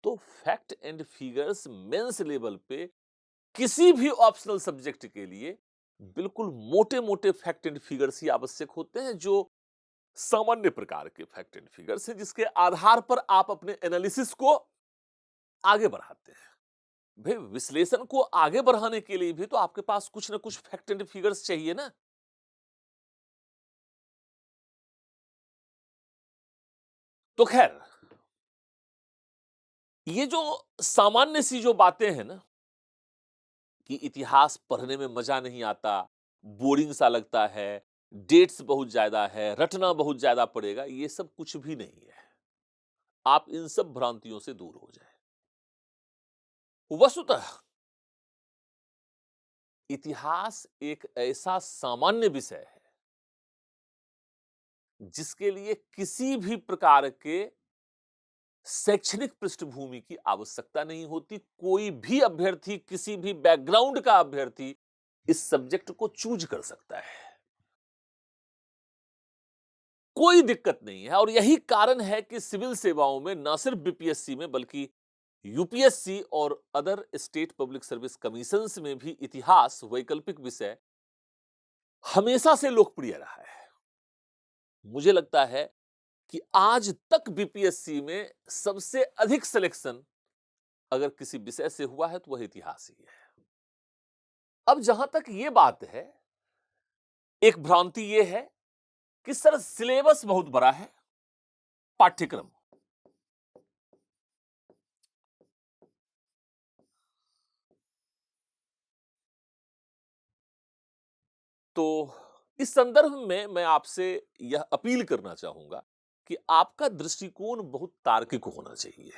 तो fact and figures mains level पे किसी भी ऑप्शनल सब्जेक्ट के लिए बिल्कुल मोटे मोटे फैक्ट एंड फिगर्स ही आवश्यक होते हैं, जो सामान्य प्रकार के फैक्ट एंड फिगर्स हैं, जिसके आधार पर आप अपने एनालिसिस को आगे बढ़ाते हैं। भाई विश्लेषण को आगे बढ़ाने के लिए भी तो आपके पास कुछ ना कुछ फैक्ट एंड फिगर्स चाहिए ना। तो खैर, ये जो सामान्य सी जो बातें हैं ना, कि इतिहास पढ़ने में मजा नहीं आता, बोरिंग सा लगता है, डेट्स बहुत ज्यादा है, रटना बहुत ज्यादा पड़ेगा, ये सब कुछ भी नहीं है। आप इन सब भ्रांतियों से दूर हो जाएं। वस्तुतः इतिहास एक ऐसा सामान्य विषय है जिसके लिए किसी भी प्रकार के शैक्षणिक पृष्ठभूमि की आवश्यकता नहीं होती। कोई भी अभ्यर्थी, किसी भी बैकग्राउंड का अभ्यर्थी इस सब्जेक्ट को चूज कर सकता है। कोई दिक्कत नहीं है। और यही कारण है कि सिविल सेवाओं में, ना सिर्फ बीपीएससी में बल्कि यूपीएससी और other state public service commissions में भी इतिहास वैकल्पिक विषय हमेशा से लोकप्रिय रहा है। मुझे लगता है कि आज तक बीपीएससी में सबसे अधिक सिलेक्शन अगर किसी विषय से हुआ है तो वह इतिहास ही है। अब जहां तक यह बात है, एक भ्रांति यह है कि सर सिलेबस बहुत बड़ा है, पाठ्यक्रम। तो इस संदर्भ में मैं आपसे यह अपील करना चाहूंगा कि आपका दृष्टिकोण बहुत तार्किक होना चाहिए।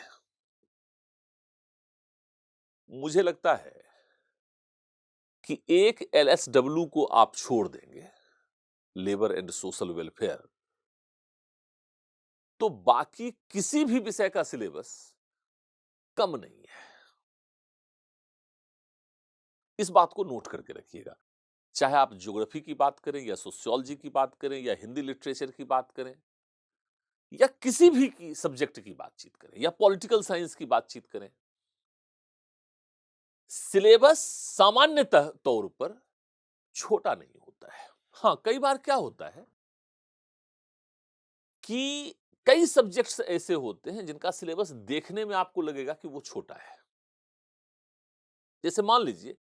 मुझे लगता है कि एक एलएसडब्ल्यू को आप छोड़ देंगे, लेबर एंड सोशल वेलफेयर, तो बाकी किसी भी विषय का सिलेबस कम नहीं है। इस बात को नोट करके रखिएगा। चाहे आप ज्योग्राफी की बात करें या सोशियोलॉजी की बात करें या हिंदी लिटरेचर की बात करें या किसी भी की सब्जेक्ट की बातचीत करें या पॉलिटिकल साइंस की बातचीत करें, सिलेबस सामान्यतः तौर पर छोटा नहीं होता है। हां, कई बार क्या होता है कि कई सब्जेक्ट्स ऐसे होते हैं जिनका सिलेबस देखने में आपको लगेगा कि वो छोटा है। जैसे मान लीजिए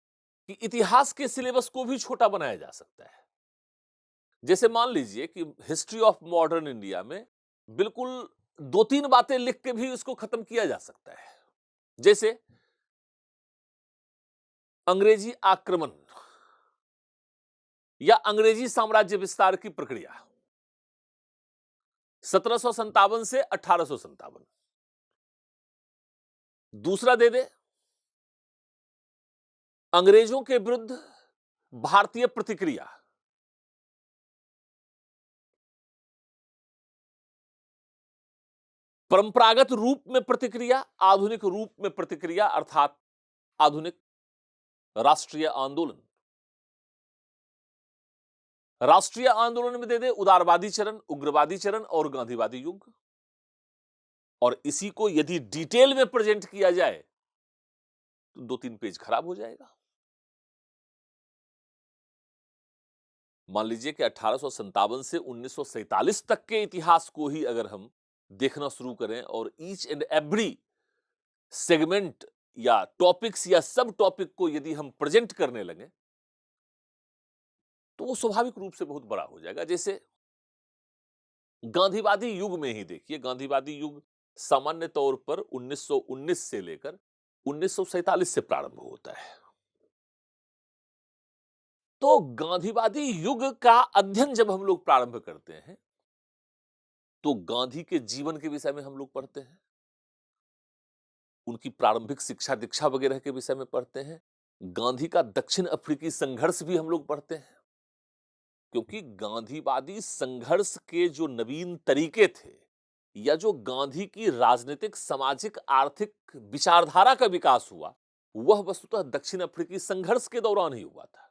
कि इतिहास के सिलेबस को भी छोटा बनाया जा सकता है। जैसे मान लीजिए कि हिस्ट्री ऑफ मॉडर्न इंडिया में बिल्कुल 2-3 बातें लिख के भी इसको खत्म किया जा सकता है। जैसे अंग्रेजी आक्रमण या अंग्रेजी साम्राज्य विस्तार की प्रक्रिया 1757 से 1857। दूसरा दे दे अंग्रेजों के विरुद्ध भारतीय प्रतिक्रिया, परंपरागत रूप में प्रतिक्रिया, आधुनिक रूप में प्रतिक्रिया अर्थात आधुनिक राष्ट्रीय आंदोलन। राष्ट्रीय आंदोलन में दे दे उदारवादी चरण, उग्रवादी चरण और गांधीवादी युग। और इसी को यदि डिटेल में प्रेजेंट किया जाए तो 2-3 पेज खराब हो जाएगा। मान लीजिए कि 1857 से 1947 तक के इतिहास को ही अगर हम देखना शुरू करें और ईच एंड एवरी सेगमेंट या टॉपिक्स या सब टॉपिक को यदि हम प्रेजेंट करने लगे तो वो स्वाभाविक रूप से बहुत बड़ा हो जाएगा। जैसे गांधीवादी युग में ही देखिए, गांधीवादी युग सामान्य तौर पर 1919 से लेकर 1947 से प्रारंभ होता है। तो गांधीवादी युग का अध्ययन जब हम लोग प्रारंभ करते हैं तो गांधी के जीवन के विषय में हम लोग पढ़ते हैं, उनकी प्रारंभिक शिक्षा दीक्षा वगैरह के विषय में पढ़ते हैं, गांधी का दक्षिण अफ्रीकी संघर्ष भी हम लोग पढ़ते हैं, क्योंकि गांधीवादी संघर्ष के जो नवीन तरीके थे या जो गांधी की राजनीतिक, सामाजिक, आर्थिक विचारधारा का विकास हुआ वह वस्तुतः दक्षिण अफ्रीकी संघर्ष के दौरान ही हुआ था।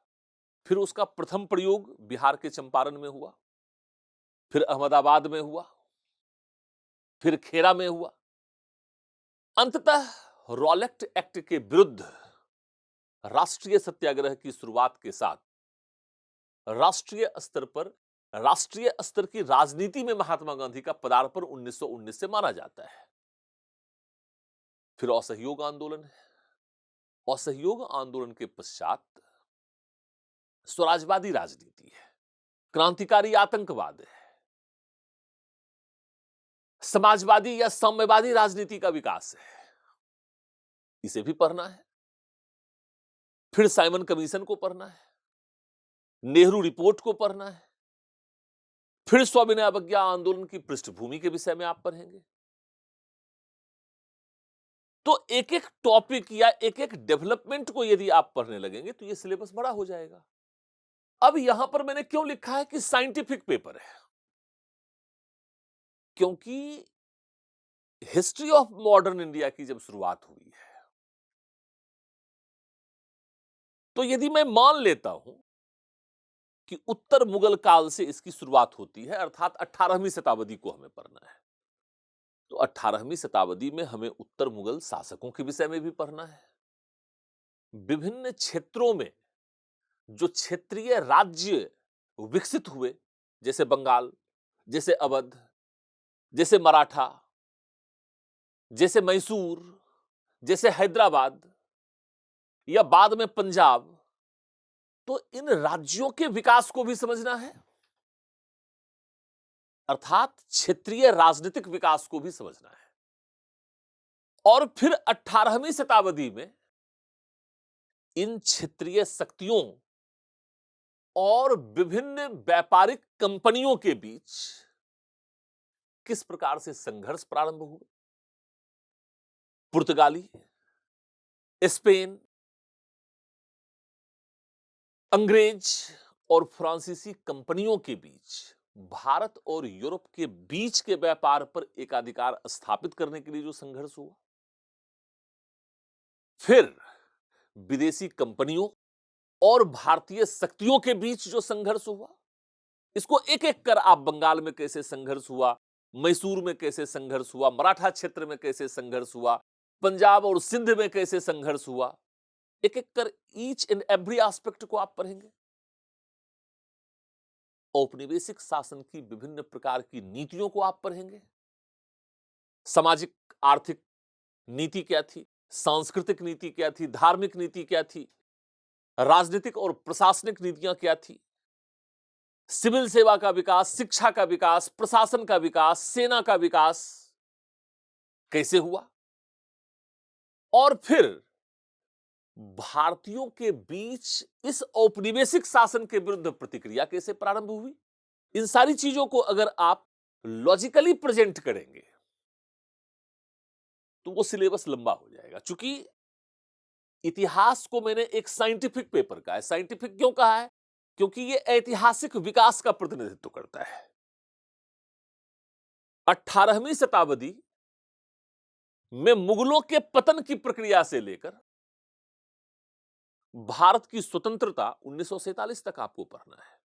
फिर उसका प्रथम प्रयोग बिहार के चंपारण में हुआ, फिर अहमदाबाद में हुआ, फिर खेड़ा में हुआ। अंततः रॉलेट एक्ट के विरुद्ध राष्ट्रीय सत्याग्रह की शुरुआत के साथ राष्ट्रीय स्तर की राजनीति में महात्मा गांधी का पदार्पण 1919 से माना जाता है। फिर असहयोग आंदोलन है। असहयोग आंदोलन के पश्चात स्वराजवादी राजनीति है, क्रांतिकारी आतंकवाद है, समाजवादी या साम्यवादी राजनीति का विकास है, इसे भी पढ़ना है। फिर साइमन कमीशन को पढ़ना है, नेहरू रिपोर्ट को पढ़ना है, फिर सविनय अवज्ञा आंदोलन की पृष्ठभूमि के विषय में आप पढ़ेंगे। तो एक एक टॉपिक या एक एक डेवलपमेंट को यदि आप पढ़ने लगेंगे तो यह सिलेबस बड़ा हो जाएगा। अब यहां पर मैंने क्यों लिखा है कि साइंटिफिक पेपर है, क्योंकि हिस्ट्री ऑफ मॉडर्न इंडिया की जब शुरुआत हुई है तो यदि मैं मान लेता हूं कि उत्तर मुगल काल से इसकी शुरुआत होती है अर्थात 18वीं शताब्दी को हमें पढ़ना है, तो 18वीं शताब्दी में हमें उत्तर मुगल शासकों के विषय में भी पढ़ना है। विभिन्न क्षेत्रों में जो क्षेत्रीय राज्य विकसित हुए, जैसे बंगाल, जैसे अवध, जैसे मराठा, जैसे मैसूर, जैसे हैदराबाद या बाद में पंजाब, तो इन राज्यों के विकास को भी समझना है अर्थात क्षेत्रीय राजनीतिक विकास को भी समझना है। और फिर 18वीं शताब्दी में इन क्षेत्रीय शक्तियों और विभिन्न व्यापारिक कंपनियों के बीच किस प्रकार से संघर्ष प्रारंभ हुए। पुर्तगाली, स्पेन, अंग्रेज और फ्रांसीसी कंपनियों के बीच भारत और यूरोप के बीच के व्यापार पर एकाधिकार स्थापित करने के लिए जो संघर्ष हुआ, फिर विदेशी कंपनियों और भारतीय शक्तियों के बीच जो संघर्ष हुआ, इसको एक एक कर आप बंगाल में कैसे संघर्ष हुआ, मैसूर में कैसे संघर्ष हुआ, मराठा क्षेत्र में कैसे संघर्ष हुआ, पंजाब और सिंध में कैसे संघर्ष हुआ, एक एक कर ईच एंड एवरी एस्पेक्ट को आप पढ़ेंगे। औपनिवेशिक शासन की विभिन्न प्रकार की नीतियों को आप पढ़ेंगे। सामाजिक आर्थिक नीति क्या थी, सांस्कृतिक नीति क्या थी, धार्मिक नीति क्या थी, राजनीतिक और प्रशासनिक नीतियां क्या थी, सिविल सेवा का विकास, शिक्षा का विकास, प्रशासन का विकास, सेना का विकास कैसे हुआ, और फिर भारतीयों के बीच इस औपनिवेशिक शासन के विरुद्ध प्रतिक्रिया कैसे प्रारंभ हुई। इन सारी चीजों को अगर आप लॉजिकली प्रेजेंट करेंगे तो वो सिलेबस लंबा हो जाएगा। चूंकि इतिहास को मैंने एक साइंटिफिक पेपर कहा है। साइंटिफिक क्यों कहा है? क्योंकि ये ऐतिहासिक विकास का प्रतिनिधित्व करता है। 18वीं शताब्दी में मुगलों के पतन की प्रक्रिया से लेकर भारत की स्वतंत्रता 1947 तक आपको पढ़ना है।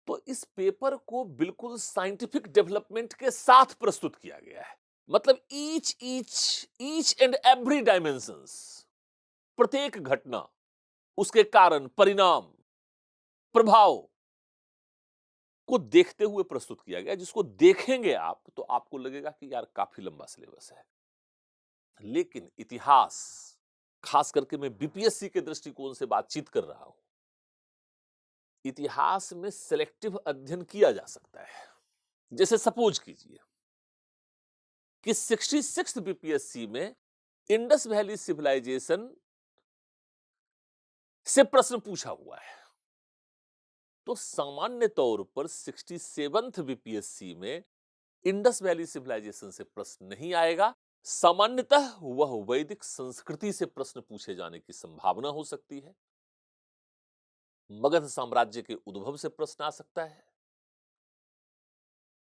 तो इस पेपर को बिल्कुल साइंटिफिक डेवलपमेंट के साथ प्रस्तुत किया गया है। मतलब ईच एंड एवरी डायमेंशंस, प्रत्येक घटना, उसके कारण, परिणाम, प्रभाव को देखते हुए प्रस्तुत किया गया, जिसको देखेंगे आप तो आपको लगेगा कि यार काफी लंबा सिलेबस है। लेकिन इतिहास, खास करके मैं बीपीएससी के दृष्टिकोण से बातचीत कर रहा हूं, इतिहास में सिलेक्टिव अध्ययन किया जा सकता है। जैसे सपोज कीजिए कि 66 बीपीएससी में इंडस वैली सिविलाइजेशन से प्रश्न पूछा हुआ है, तो सामान्य तौर पर 67th बीपीएससी में इंडस वैली सिविलाइजेशन से प्रश्न नहीं आएगा। सामान्यतः वह वैदिक संस्कृति से प्रश्न पूछे जाने की संभावना हो सकती है। मगध साम्राज्य के उद्भव से प्रश्न आ सकता है।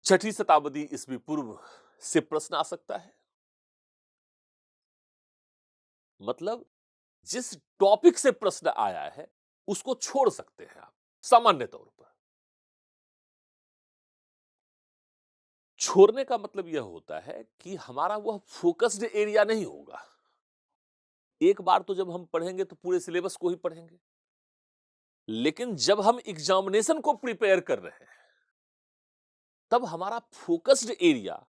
6वीं शताब्दी ईस्वी पूर्व से प्रश्न आ सकता है। मतलब जिस टॉपिक से प्रश्न आया है उसको छोड़ सकते हैं आप सामान्य तौर पर। छोड़ने का मतलब यह होता है कि हमारा वह फोकस्ड एरिया नहीं होगा। एक बार तो जब हम पढ़ेंगे तो पूरे सिलेबस को ही पढ़ेंगे, लेकिन जब हम एग्जामिनेशन को प्रिपेयर कर रहे हैं तब हमारा फोकस्ड एरिया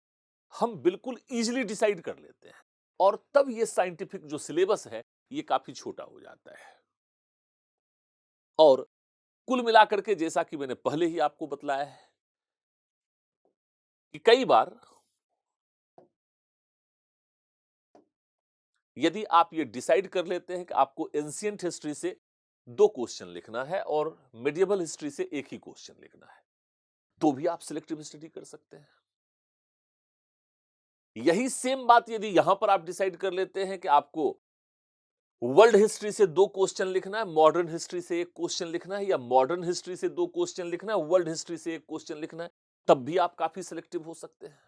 हम बिल्कुल इजीली डिसाइड कर लेते हैं, और तब यह साइंटिफिक जो सिलेबस है यह काफी छोटा हो जाता है। और कुल मिलाकर के, जैसा कि मैंने पहले ही आपको बतलाया है कि कई बार यदि आप ये डिसाइड कर लेते हैं कि आपको एंशिएंट हिस्ट्री से 2 क्वेश्चन लिखना है और मिडिएवल हिस्ट्री से 1 ही क्वेश्चन लिखना है, तो भी आप सिलेक्टिव स्टडी कर सकते हैं। यही सेम बात यदि यहां पर आप डिसाइड कर लेते हैं कि आपको वर्ल्ड हिस्ट्री से 2 क्वेश्चन लिखना है, मॉडर्न हिस्ट्री से 1 क्वेश्चन लिखना है, या मॉडर्न हिस्ट्री से 2 क्वेश्चन लिखना है, वर्ल्ड हिस्ट्री से 1 क्वेश्चन लिखना है, तब भी आप काफी सिलेक्टिव हो सकते हैं।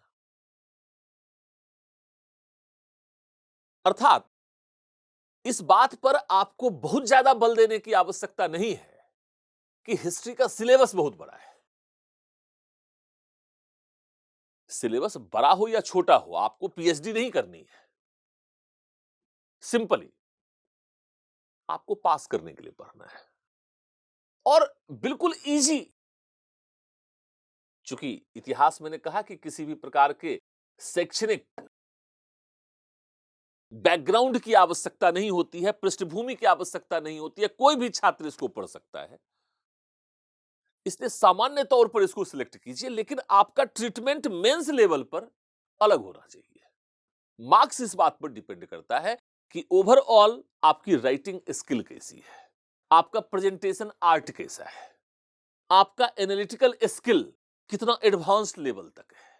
अर्थात इस बात पर आपको बहुत ज्यादा बल देने की आवश्यकता नहीं है कि हिस्ट्री का सिलेबस बहुत बड़ा है। सिलेबस बड़ा हो या छोटा हो, आपको पीएचडी नहीं करनी है। सिंपली आपको पास करने के लिए पढ़ना है, और बिल्कुल इजी। चूंकि इतिहास मैंने कहा कि किसी भी प्रकार के शैक्षणिक बैकग्राउंड की आवश्यकता नहीं होती है, पृष्ठभूमि की आवश्यकता नहीं होती है, कोई भी छात्र इसको पढ़ सकता है। इसलिए सामान्य तौर पर इसको सिलेक्ट कीजिए, लेकिन आपका ट्रीटमेंट मेंस लेवल पर अलग होना चाहिए। मार्क्स इस बात पर डिपेंड करता है कि ओवरऑल आपकी राइटिंग स्किल कैसी है, आपका प्रेजेंटेशन आर्ट कैसा है, आपका एनालिटिकल स्किल कितना एडवांस लेवल तक है।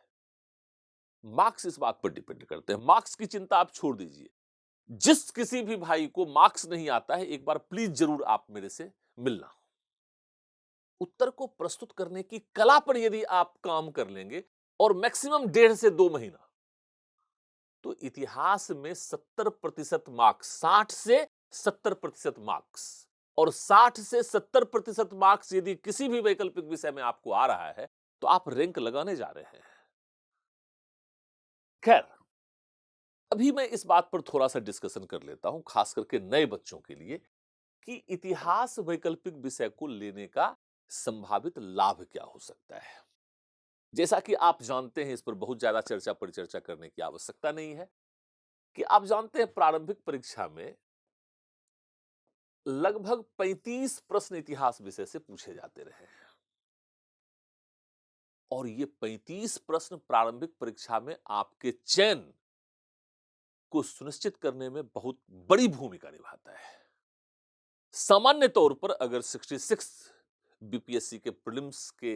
मार्क्स इस बात पर डिपेंड करते हैं। मार्क्स की चिंता आप छोड़ दीजिए। जिस किसी भी भाई को मार्क्स नहीं आता है, एक बार प्लीज जरूर आप मेरे से मिलना। उत्तर को प्रस्तुत करने की कला पर यदि आप काम कर लेंगे और मैक्सिमम 1.5 से 2 महीना, तो इतिहास में 70% मार्क्स, 60 से 70% मार्क्स, और 60 से 70% मार्क्स यदि किसी भी वैकल्पिक विषय में आपको आ रहा है तो आप रैंक लगाने जा रहे हैं। खैर, अभी मैं इस बात पर थोड़ा सा डिस्कशन कर लेता हूं, खास करके नए बच्चों के लिए, कि इतिहास वैकल्पिक विषय को लेने का संभावित लाभ क्या हो सकता है। जैसा कि आप जानते हैं, इस पर बहुत ज्यादा चर्चा परिचर्चा करने की आवश्यकता नहीं है, कि आप जानते हैं प्रारंभिक परीक्षा में लगभग 35 प्रश्न इतिहास विषय से पूछे जाते रहे हैं। और ये 35 प्रश्न प्रारंभिक परीक्षा में आपके चयन को सुनिश्चित करने में बहुत बड़ी भूमिका निभाता है। सामान्य तौर पर अगर 66 बीपीएससी के प्रीलिम्स के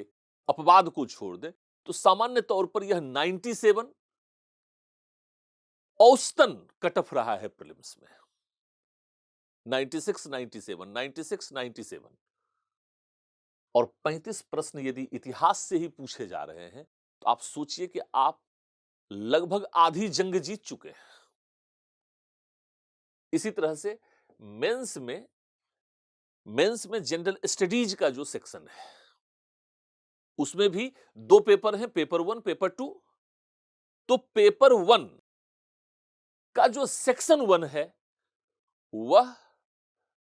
अपवाद को छोड़ दें, तो सामान्य तौर पर यह 97 औसतन कट ऑफ रहा है प्रीलिम्स में। 96, 97, 96, 97 और 35 प्रश्न यदि इतिहास से ही पूछे जा रहे हैं, तो आप सोचिए कि आप लगभग आधी जंग जीत चुके हैं। इसी तरह से मेंस में जनरल स्टडीज का जो सेक्शन है, उसमें भी 2 पेपर हैं, पेपर 1, पेपर 2। तो पेपर 1 का जो सेक्शन 1 है, वह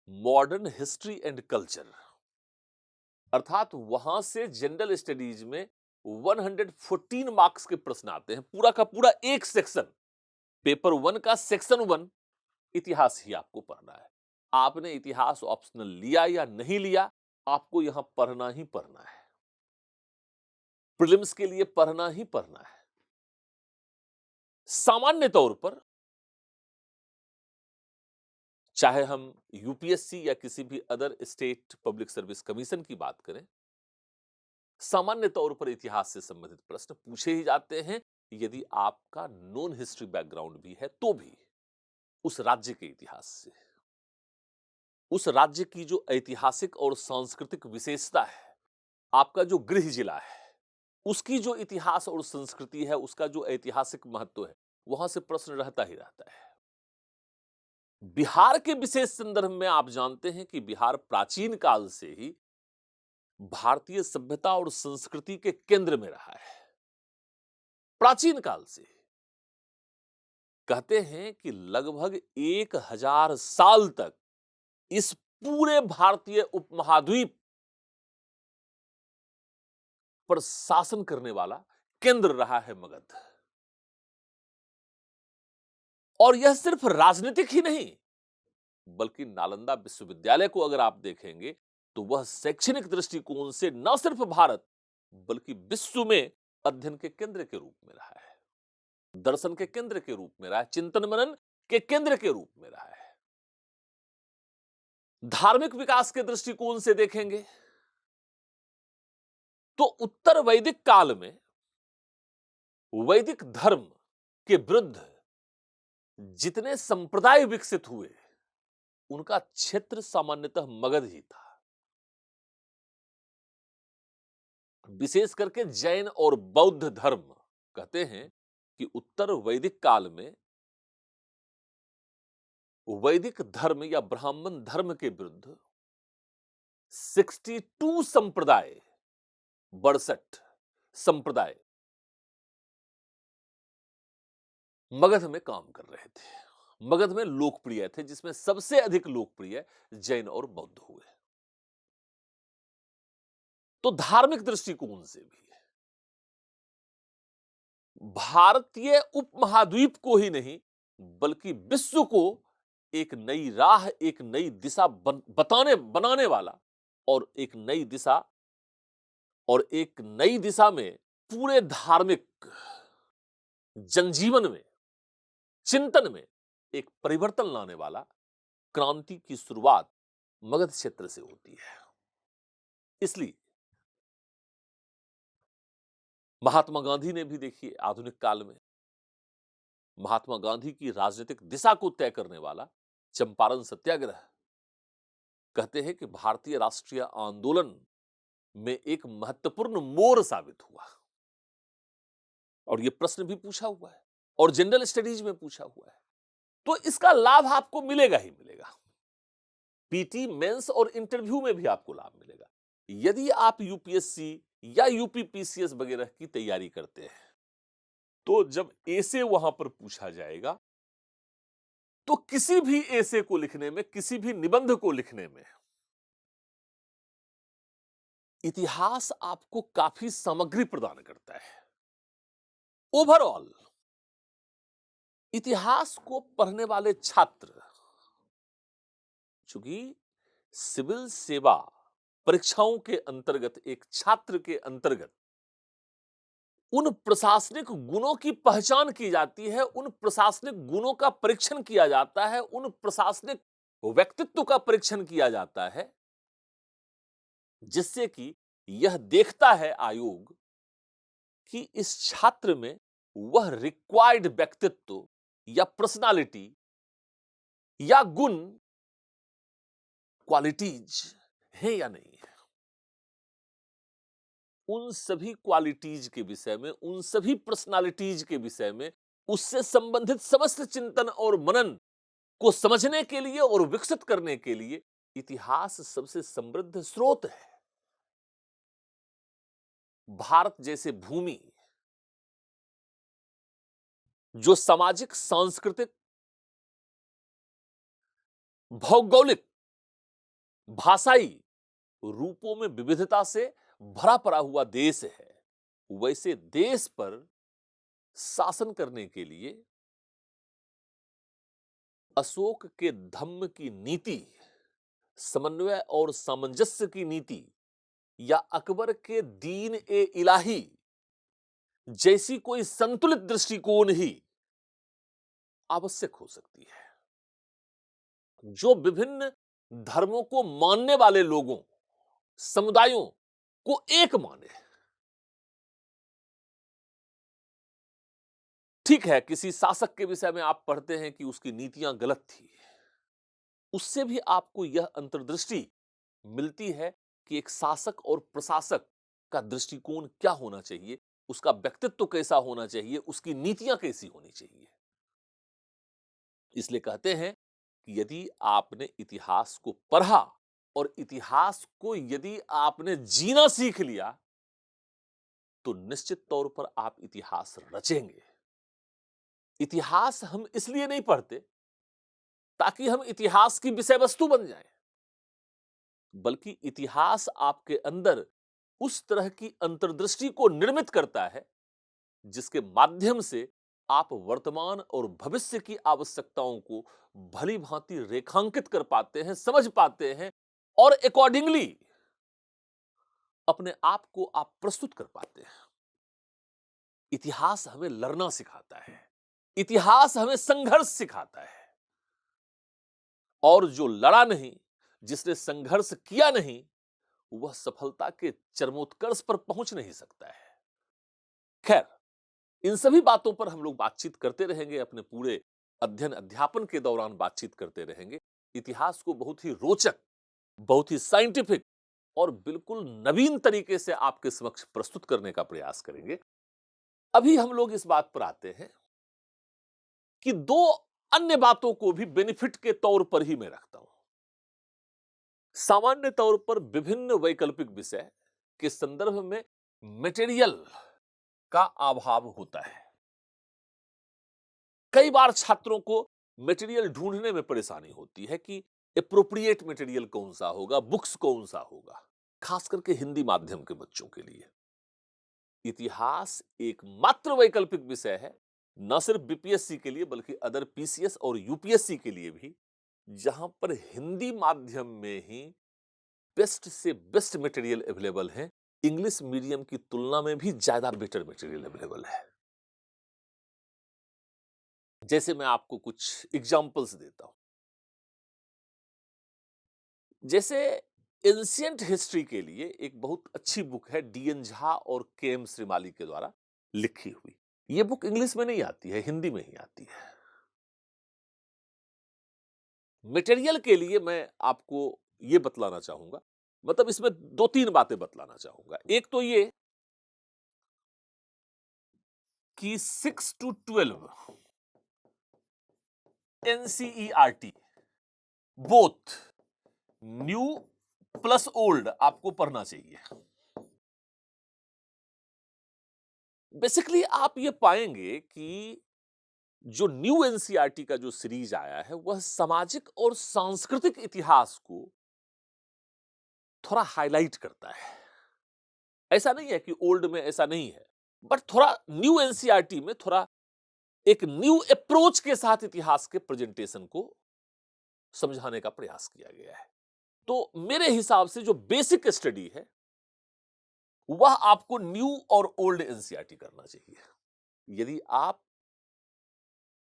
मॉडर्न हिस्ट्री एंड कल्चर, अर्थात वहां से जनरल स्टडीज में 114 मार्क्स के प्रश्न आते हैं। पूरा का पूरा एक सेक्शन, पेपर 1 का सेक्शन 1 इतिहास ही आपको पढ़ना है। आपने इतिहास ऑप्शनल लिया या नहीं लिया, आपको यहां पढ़ना ही पढ़ना है। प्रीलिम्स के लिए पढ़ना ही पढ़ना है। सामान्य तौर पर चाहे हम यूपीएससी या किसी भी other state public service commission की बात करें, सामान्य तौर पर इतिहास से संबंधित प्रश्न पूछे ही जाते हैं। यदि आपका नॉन हिस्ट्री बैकग्राउंड भी है, तो भी उस राज्य के इतिहास से, उस राज्य की जो ऐतिहासिक और सांस्कृतिक विशेषता है, आपका जो गृह जिला है, उसकी जो इतिहास और संस्कृति है, उसका जो ऐतिहासिक महत्व है, वहां से प्रश्न रहता ही रहता है। बिहार के विशेष संदर्भ में आप जानते हैं कि बिहार प्राचीन काल से ही भारतीय सभ्यता और संस्कृति के केंद्र में रहा है। प्राचीन काल से कहते हैं कि लगभग 1000 साल तक इस पूरे भारतीय उपमहाद्वीप पर शासन करने वाला केंद्र रहा है मगध। और यह सिर्फ राजनीतिक ही नहीं, बल्कि नालंदा विश्वविद्यालय को अगर आप देखेंगे, तो वह शैक्षणिक दृष्टिकोण से न सिर्फ भारत बल्कि विश्व में अध्ययन के केंद्र के रूप में रहा है, दर्शन के केंद्र के रूप में रहा है, चिंतन मनन के केंद्र के रूप में रहा है। धार्मिक विकास के दृष्टिकोण से देखेंगे तो उत्तर वैदिक काल में वैदिक धर्म के विरुद्ध जितने संप्रदाय विकसित हुए, उनका क्षेत्र सामान्यतः मगध ही था। विशेष करके जैन और बौद्ध धर्म कहते हैं कि उत्तर वैदिक काल में वैदिक धर्म या ब्राह्मण धर्म के विरुद्ध 62 संप्रदाय, 62 संप्रदाय मगध में काम कर रहे थे, मगध में लोकप्रिय थे, जिसमें सबसे अधिक लोकप्रिय जैन और बौद्ध हुए। तो धार्मिक दृष्टिकोण से भी भारतीय उपमहाद्वीप को ही नहीं, बल्कि विश्व को एक नई राह, एक नई दिशा बनाने वाला और एक नई दिशा में पूरे धार्मिक जनजीवन में, चिंतन में एक परिवर्तन लाने वाला क्रांति की शुरुआत मगध क्षेत्र से होती है। इसलिए महात्मा गांधी ने भी, देखिए, आधुनिक काल में महात्मा गांधी की राजनीतिक दिशा को तय करने वाला चंपारण सत्याग्रह, कहते हैं कि भारतीय राष्ट्रीय आंदोलन में एक महत्वपूर्ण मोड़ साबित हुआ। और यह प्रश्न भी पूछा हुआ है और जनरल स्टडीज में पूछा हुआ है, तो इसका लाभ आपको मिलेगा ही मिलेगा। पीटी, मेंस और इंटरव्यू में भी आपको लाभ मिलेगा। यदि आप यूपीएससी या यूपीपीसीएस वगैरह की तैयारी करते हैं, तो जब ऐसे वहां पर पूछा जाएगा तो किसी भी ऐसे को लिखने में, किसी भी निबंध को लिखने में इतिहास आपको काफी सामग्री प्रदान करता है। ओवरऑल इतिहास को पढ़ने वाले छात्र, चूंकि सिविल सेवा परीक्षाओं के अंतर्गत एक छात्र के अंतर्गत उन प्रशासनिक गुणों की पहचान की जाती है, उन प्रशासनिक गुणों का परीक्षण किया जाता है, उन प्रशासनिक व्यक्तित्व का परीक्षण किया जाता है, जिससे कि यह देखता है आयोग कि इस छात्र में वह रिक्वायर्ड व्यक्तित्व या पर्सनालिटी या गुण, क्वालिटीज है या नहीं है। उन सभी क्वालिटीज के विषय में, उन सभी पर्सनालिटीज के विषय में, उससे संबंधित समस्त चिंतन और मनन को समझने के लिए और विकसित करने के लिए इतिहास सबसे समृद्ध स्रोत है। भारत जैसे भूमि जो सामाजिक, सांस्कृतिक, भौगोलिक, भाषाई रूपों में विविधता से भरा पड़ा हुआ देश है, वैसे देश पर शासन करने के लिए अशोक के धम्म की नीति, समन्वय और सामंजस्य की नीति, या अकबर के दीन ए इलाही जैसी कोई संतुलित दृष्टिकोण ही आवश्यक हो सकती है, जो विभिन्न धर्मों को मानने वाले लोगों, समुदायों को एक माने। ठीक है, किसी शासक के विषय में आप पढ़ते हैं कि उसकी नीतियां गलत थी, उससे भी आपको यह अंतर्दृष्टि मिलती है कि एक शासक और प्रशासक का दृष्टिकोण क्या होना चाहिए, उसका व्यक्तित्व कैसा होना चाहिए, उसकी नीतियां कैसी होनी चाहिए। इसलिए कहते हैं कि यदि आपने इतिहास को पढ़ा और इतिहास को यदि आपने जीना सीख लिया तो निश्चित तौर पर आप इतिहास रचेंगे। इतिहास हम इसलिए नहीं पढ़ते ताकि हम इतिहास की विषय वस्तु बन जाएं, बल्कि इतिहास आपके अंदर उस तरह की अंतर्दृष्टि को निर्मित करता है जिसके माध्यम से आप वर्तमान और भविष्य की आवश्यकताओं को भली भांति रेखांकित कर पाते हैं, समझ पाते हैं और अकॉर्डिंगली अपने आप को आप प्रस्तुत कर पाते हैं। इतिहास हमें लड़ना सिखाता है, इतिहास हमें संघर्ष सिखाता है, और जो लड़ा नहीं, जिसने संघर्ष किया नहीं, वह सफलता के चरमोत्कर्ष पर पहुंच नहीं सकता है। खैर, इन सभी बातों पर हम लोग बातचीत करते रहेंगे, अपने पूरे अध्ययन अध्यापन के दौरान बातचीत करते रहेंगे। इतिहास को बहुत ही रोचक, बहुत ही साइंटिफिक और बिल्कुल नवीन तरीके से आपके समक्ष प्रस्तुत करने का प्रयास करेंगे। अभी हम लोग इस बात पर आते हैं कि दो अन्य बातों को भी बेनिफिट के तौर पर ही मैं रखता हूं। सामान्य तौर पर विभिन्न वैकल्पिक विषय के संदर्भ में मटेरियल का अभाव होता है। कई बार छात्रों को मटेरियल ढूंढने में परेशानी होती है कि एप्रोप्रिएट मटेरियल कौन सा होगा, बुक्स कौन सा होगा, खास करके हिंदी माध्यम के बच्चों के लिए। इतिहास एकमात्र वैकल्पिक विषय है, न सिर्फ बीपीएससी के लिए बल्कि अदर पीसीएस और यूपीएससी के लिए भी, जहां पर हिंदी माध्यम में ही बेस्ट से बेस्ट मटेरियल अवेलेबल है। इंग्लिश मीडियम की तुलना में भी ज्यादा बेटर मटेरियल अवेलेबल है। जैसे मैं आपको कुछ एग्जांपल्स देता हूं। जैसे एंशिएंट हिस्ट्री के लिए एक बहुत अच्छी बुक है, डीएन झा और केएम श्रीमाली के द्वारा लिखी हुई। ये बुक इंग्लिश में नहीं आती है, हिंदी में ही आती है। मटेरियल के लिए मैं आपको ये बतलाना चाहूंगा, मतलब इसमें दो तीन बातें बतलाना चाहूंगा। एक तो ये कि 6 to 12 NCERT both new plus old आपको पढ़ना चाहिए। बेसिकली आप ये पाएंगे कि जो न्यू एनसीईआरटी का जो सीरीज आया है वह सामाजिक और सांस्कृतिक इतिहास को थोड़ा हाईलाइट करता है। ऐसा नहीं है कि ओल्ड में ऐसा नहीं है, बट थोड़ा न्यू एनसीईआरटी में थोड़ा एक न्यू अप्रोच के साथ इतिहास के प्रेजेंटेशन को समझाने का प्रयास किया गया है। तो मेरे हिसाब से जो बेसिक स्टडी है वह आपको न्यू और ओल्ड एनसीईआरटी करना चाहिए। यदि आप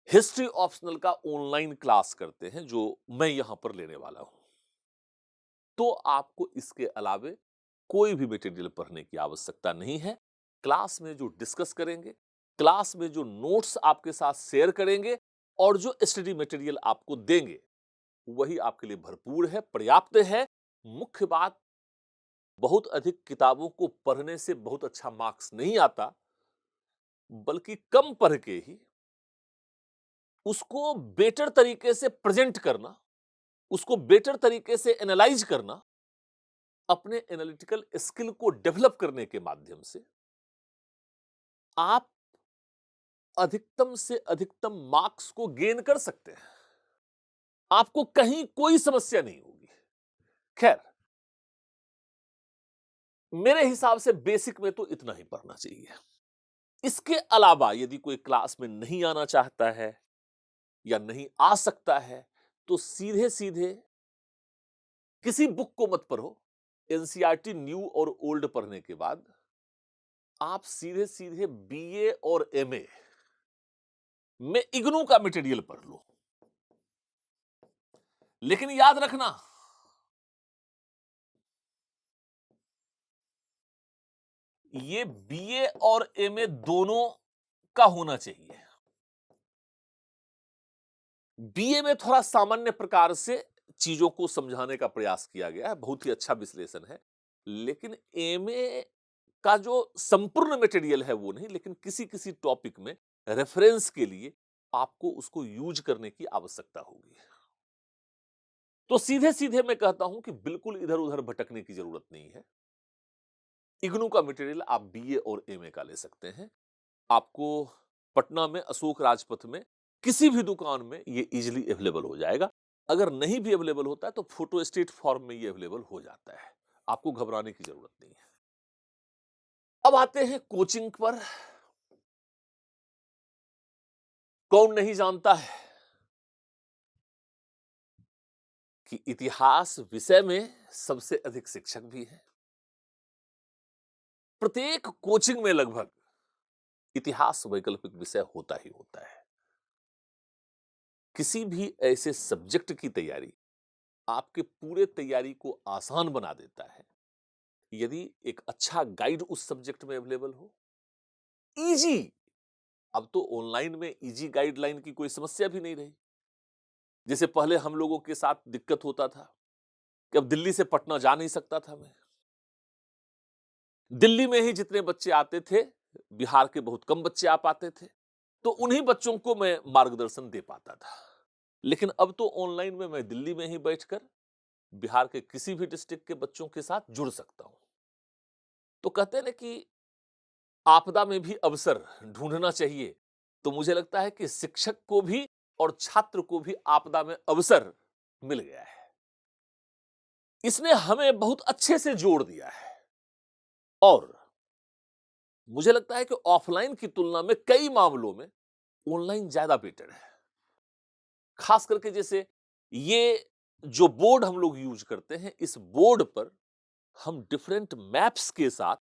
हिस्ट्री ऑप्शनल का ऑनलाइन क्लास करते हैं जो मैं यहां पर लेने वाला हूं, तो आपको इसके अलावे कोई भी मटेरियल पढ़ने की आवश्यकता नहीं है। क्लास में जो डिस्कस करेंगे, क्लास में जो नोट्स आपके साथ शेयर करेंगे और जो स्टडी मटेरियल आपको देंगे वही आपके लिए भरपूर है, पर्याप्त है। मुख्य बात, बहुत अधिक किताबों को पढ़ने से बहुत अच्छा मार्क्स नहीं आता, बल्कि कम पढ़ के ही उसको बेटर तरीके से प्रेजेंट करना, उसको बेटर तरीके से एनालाइज करना, अपने एनालिटिकल स्किल को डेवलप करने के माध्यम से आप अधिकतम से अधिकतम मार्क्स को गेन कर सकते हैं। आपको कहीं कोई समस्या नहीं होगी। खैर, मेरे हिसाब से बेसिक में तो इतना ही पढ़ना चाहिए। इसके अलावा यदि कोई क्लास में नहीं आना चाहता है या नहीं आ सकता है, तो सीधे सीधे किसी बुक को मत पढ़ो। एनसीईआरटी न्यू और ओल्ड पढ़ने के बाद आप सीधे सीधे बीए और एमए में इग्नू का मटेरियल पढ़ लो। लेकिन याद रखना, ये बीए और एमए दोनों का होना चाहिए। बीए में थोड़ा सामान्य प्रकार से चीजों को समझाने का प्रयास किया गया है, बहुत ही अच्छा विश्लेषण है। लेकिन एमए का जो संपूर्ण मटेरियल है वो नहीं, लेकिन किसी किसी टॉपिक में रेफरेंस के लिए आपको उसको यूज करने की आवश्यकता होगी। तो सीधे सीधे मैं कहता हूं कि बिल्कुल इधर उधर भटकने की जरूरत नहीं है। इग्नू का मटेरियल आप बीए और एमए का ले सकते हैं। आपको पटना में अशोक राजपथ में किसी भी दुकान में ये इजीली अवेलेबल हो जाएगा। अगर नहीं भी अवेलेबल होता है तो फोटो स्टेट फॉर्म में ये अवेलेबल हो जाता है। आपको घबराने की जरूरत नहीं है। अब आते हैं कोचिंग पर। कौन नहीं जानता है कि इतिहास विषय में सबसे अधिक शिक्षक भी हैं। प्रत्येक कोचिंग में लगभग इतिहास वैकल्पिक विषय होता ही होता है। किसी भी ऐसे सब्जेक्ट की तैयारी आपके पूरे तैयारी को आसान बना देता है यदि एक अच्छा गाइड उस सब्जेक्ट में अवेलेबल हो। इजी, अब तो ऑनलाइन में इजी गाइडलाइन की कोई समस्या भी नहीं रही। जैसे पहले हम लोगों के साथ दिक्कत होता था कि अब दिल्ली से पटना जा नहीं सकता था मैं। दिल्ली में ही जितने बच्चे आते थे, बिहार के बहुत कम बच्चे आ पाते थे, तो उन्हीं बच्चों को मैं मार्गदर्शन दे पाता था। लेकिन अब तो ऑनलाइन में मैं दिल्ली में ही बैठकर बिहार के किसी भी डिस्ट्रिक्ट के बच्चों के साथ जुड़ सकता हूं। तो कहते हैं ना कि आपदा में भी अवसर ढूंढना चाहिए। तो मुझे लगता है कि शिक्षक को भी और छात्र को भी आपदा में अवसर मिल गया है। इसने हमें बहुत अच्छे से जोड़ दिया है और मुझे लगता है कि ऑफलाइन की तुलना में कई मामलों में ऑनलाइन ज्यादा बेटर है। खास करके जैसे ये जो बोर्ड हम लोग यूज करते हैं, इस बोर्ड पर हम डिफरेंट मैप्स के साथ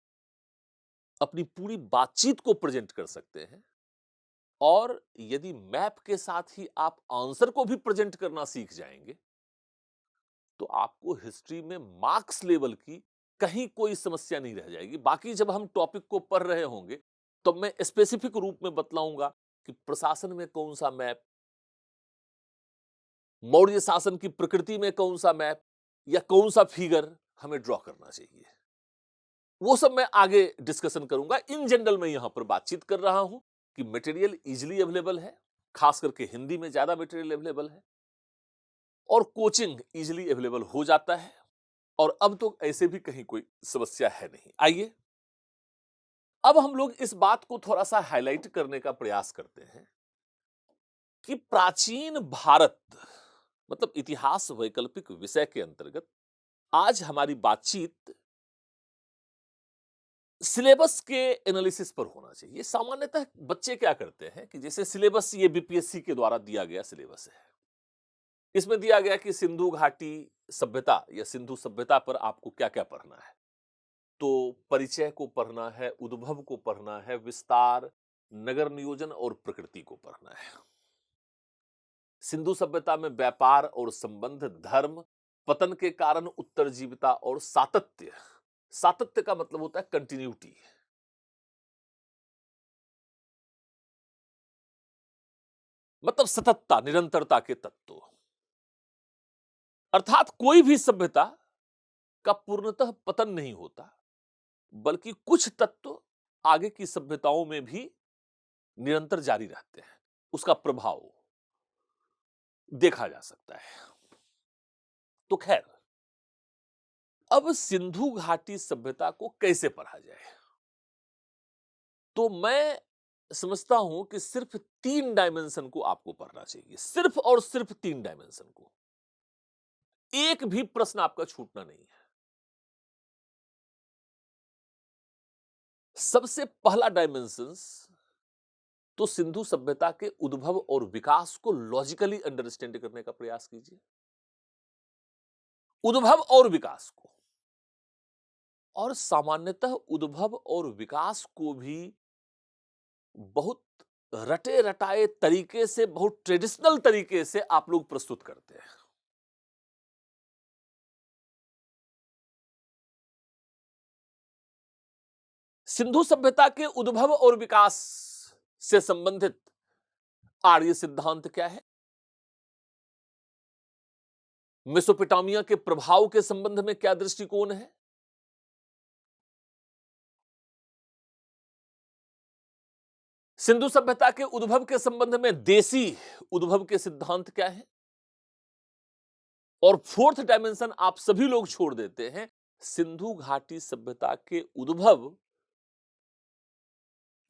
अपनी पूरी बातचीत को प्रेजेंट कर सकते हैं। और यदि मैप के साथ ही आप आंसर को भी प्रेजेंट करना सीख जाएंगे तो आपको हिस्ट्री में मार्क्स लेवल की कहीं कोई समस्या नहीं रह जाएगी। बाकी जब हम टॉपिक को पढ़ रहे होंगे तो मैं स्पेसिफिक रूप में बतलाऊंगा कि प्रशासन में कौन सा मैप, मौर्य शासन की प्रकृति में कौन सा मैप या कौन सा फिगर हमें ड्रॉ करना चाहिए। वो सब मैं आगे डिस्कशन करूंगा। इन जनरल मैं यहां पर बातचीत कर रहा हूं कि मटेरियल इजीली अवेलेबल है, खास करके हिंदी में ज्यादा मटेरियल अवेलेबल है और कोचिंग इजीली अवेलेबल हो जाता है। और अब तो ऐसे भी कहीं कोई समस्या है नहीं। आइए अब हम लोग इस बात को थोड़ा सा हाईलाइट करने का प्रयास करते हैं कि प्राचीन भारत मतलब इतिहास वैकल्पिक विषय के अंतर्गत आज हमारी बातचीत सिलेबस के एनालिसिस पर होना चाहिए। सामान्यतः बच्चे क्या करते हैं कि जैसे सिलेबस ये बीपीएससी के द्वारा दिया गया सिलेबस है। इसमें दिया गया कि सिंधु घाटी सभ्यता या सिंधु सभ्यता पर आपको क्या-क्या पढ़ना है। तो परिचय को पढ़ना है, उद्भव को पढ़ना है, विस्तार, नगर नियोजन और प्रकृति को पढ़ना है। सिंधु सभ्यता में व्यापार और संबंध, धर्म, पतन के कारण उत्तरजीविता और सातत्य। सातत्य का मतलब होता है कंटिन्यूटी। मतलब सततता, निरंतरता के तत्व। अर्थात कोई भी सभ्यता का पूर्णतः पतन नहीं होता, बल्कि कुछ तत्व आगे की सभ्यताओं में भी निरंतर जारी रहते हैं। उसका प्रभाव देखा जा सकता है। तो खैर, अब सिंधु घाटी सभ्यता को कैसे पढ़ा जाए? तो मैं समझता हूं कि सिर्फ 3 डायमेंशन को आपको पढ़ना चाहिए। सिर्फ और सिर्फ 3 डायमेंशन को। एक भी प्रश्न आपका छूटना नहीं है। सबसे पहला डायमेंशन तो सिंधु सभ्यता के उद्भव और विकास को लॉजिकली अंडरस्टैंड करने का प्रयास कीजिए। उद्भव और विकास को, और सामान्यतः उद्भव और विकास को भी बहुत रटे रटाए तरीके से, बहुत ट्रेडिशनल तरीके से आप लोग प्रस्तुत करते हैं। सिंधु सभ्यता के उद्भव और विकास से संबंधित आर्य सिद्धांत क्या है? मेसोपोटामिया के प्रभाव के संबंध में क्या दृष्टिकोण है? सिंधु सभ्यता के उद्भव के संबंध में देसी उद्भव के सिद्धांत क्या है? और फोर्थ डायमेंशन आप सभी लोग छोड़ देते हैं, सिंधु घाटी सभ्यता के उद्भव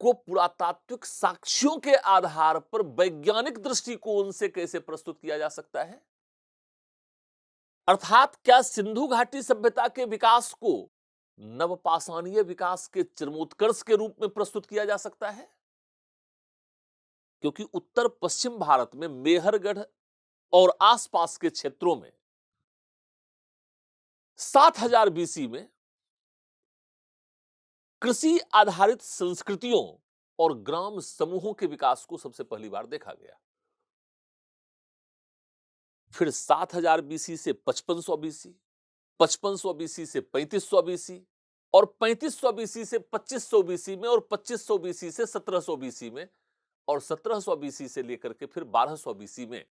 को पुरातात्विक साक्ष्यों के आधार पर वैज्ञानिक दृष्टिकोण से कैसे प्रस्तुत किया जा सकता है? अर्थात क्या सिंधु घाटी सभ्यता के विकास को नवपाषाणीय विकास के चरमोत्कर्ष के रूप में प्रस्तुत किया जा सकता है? क्योंकि उत्तर पश्चिम भारत में मेहरगढ़ और आसपास के क्षेत्रों में 7000 बीसी में कृषि आधारित संस्कृतियों और ग्राम समूहों के विकास को सबसे पहली बार देखा गया। फिर 7000 बीसी से 5500 बीसी, 5500 बीसी से 3500 बीसी, और 3500 बीसी से 2500 बीसी में, और 2500 बीसी से 1700 बीसी में, और 1700 बीसी से लेकर के फिर 1200 बीसी में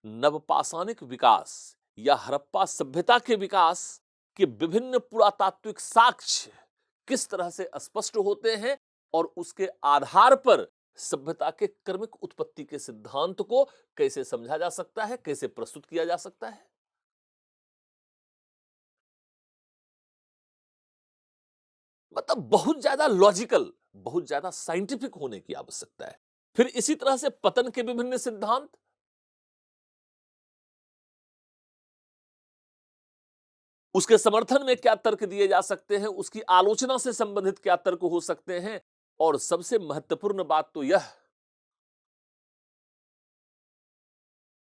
नवपाषाणिक विकास या हड़प्पा सभ्यता के विकास के विभिन्न पुरातात्विक साक्ष्य किस तरह से स्पष्ट होते हैं, और उसके आधार पर सभ्यता के क्रमिक उत्पत्ति के सिद्धांत को कैसे समझा जा सकता है, कैसे प्रस्तुत किया जा सकता है। मतलब बहुत ज्यादा लॉजिकल, बहुत ज्यादा साइंटिफिक होने की आवश्यकता है। फिर इसी तरह से पतन के विभिन्न सिद्धांत, उसके समर्थन में क्या तर्क दिए जा सकते हैं, उसकी आलोचना से संबंधित क्या तर्क हो सकते हैं, और सबसे महत्वपूर्ण बात तो यह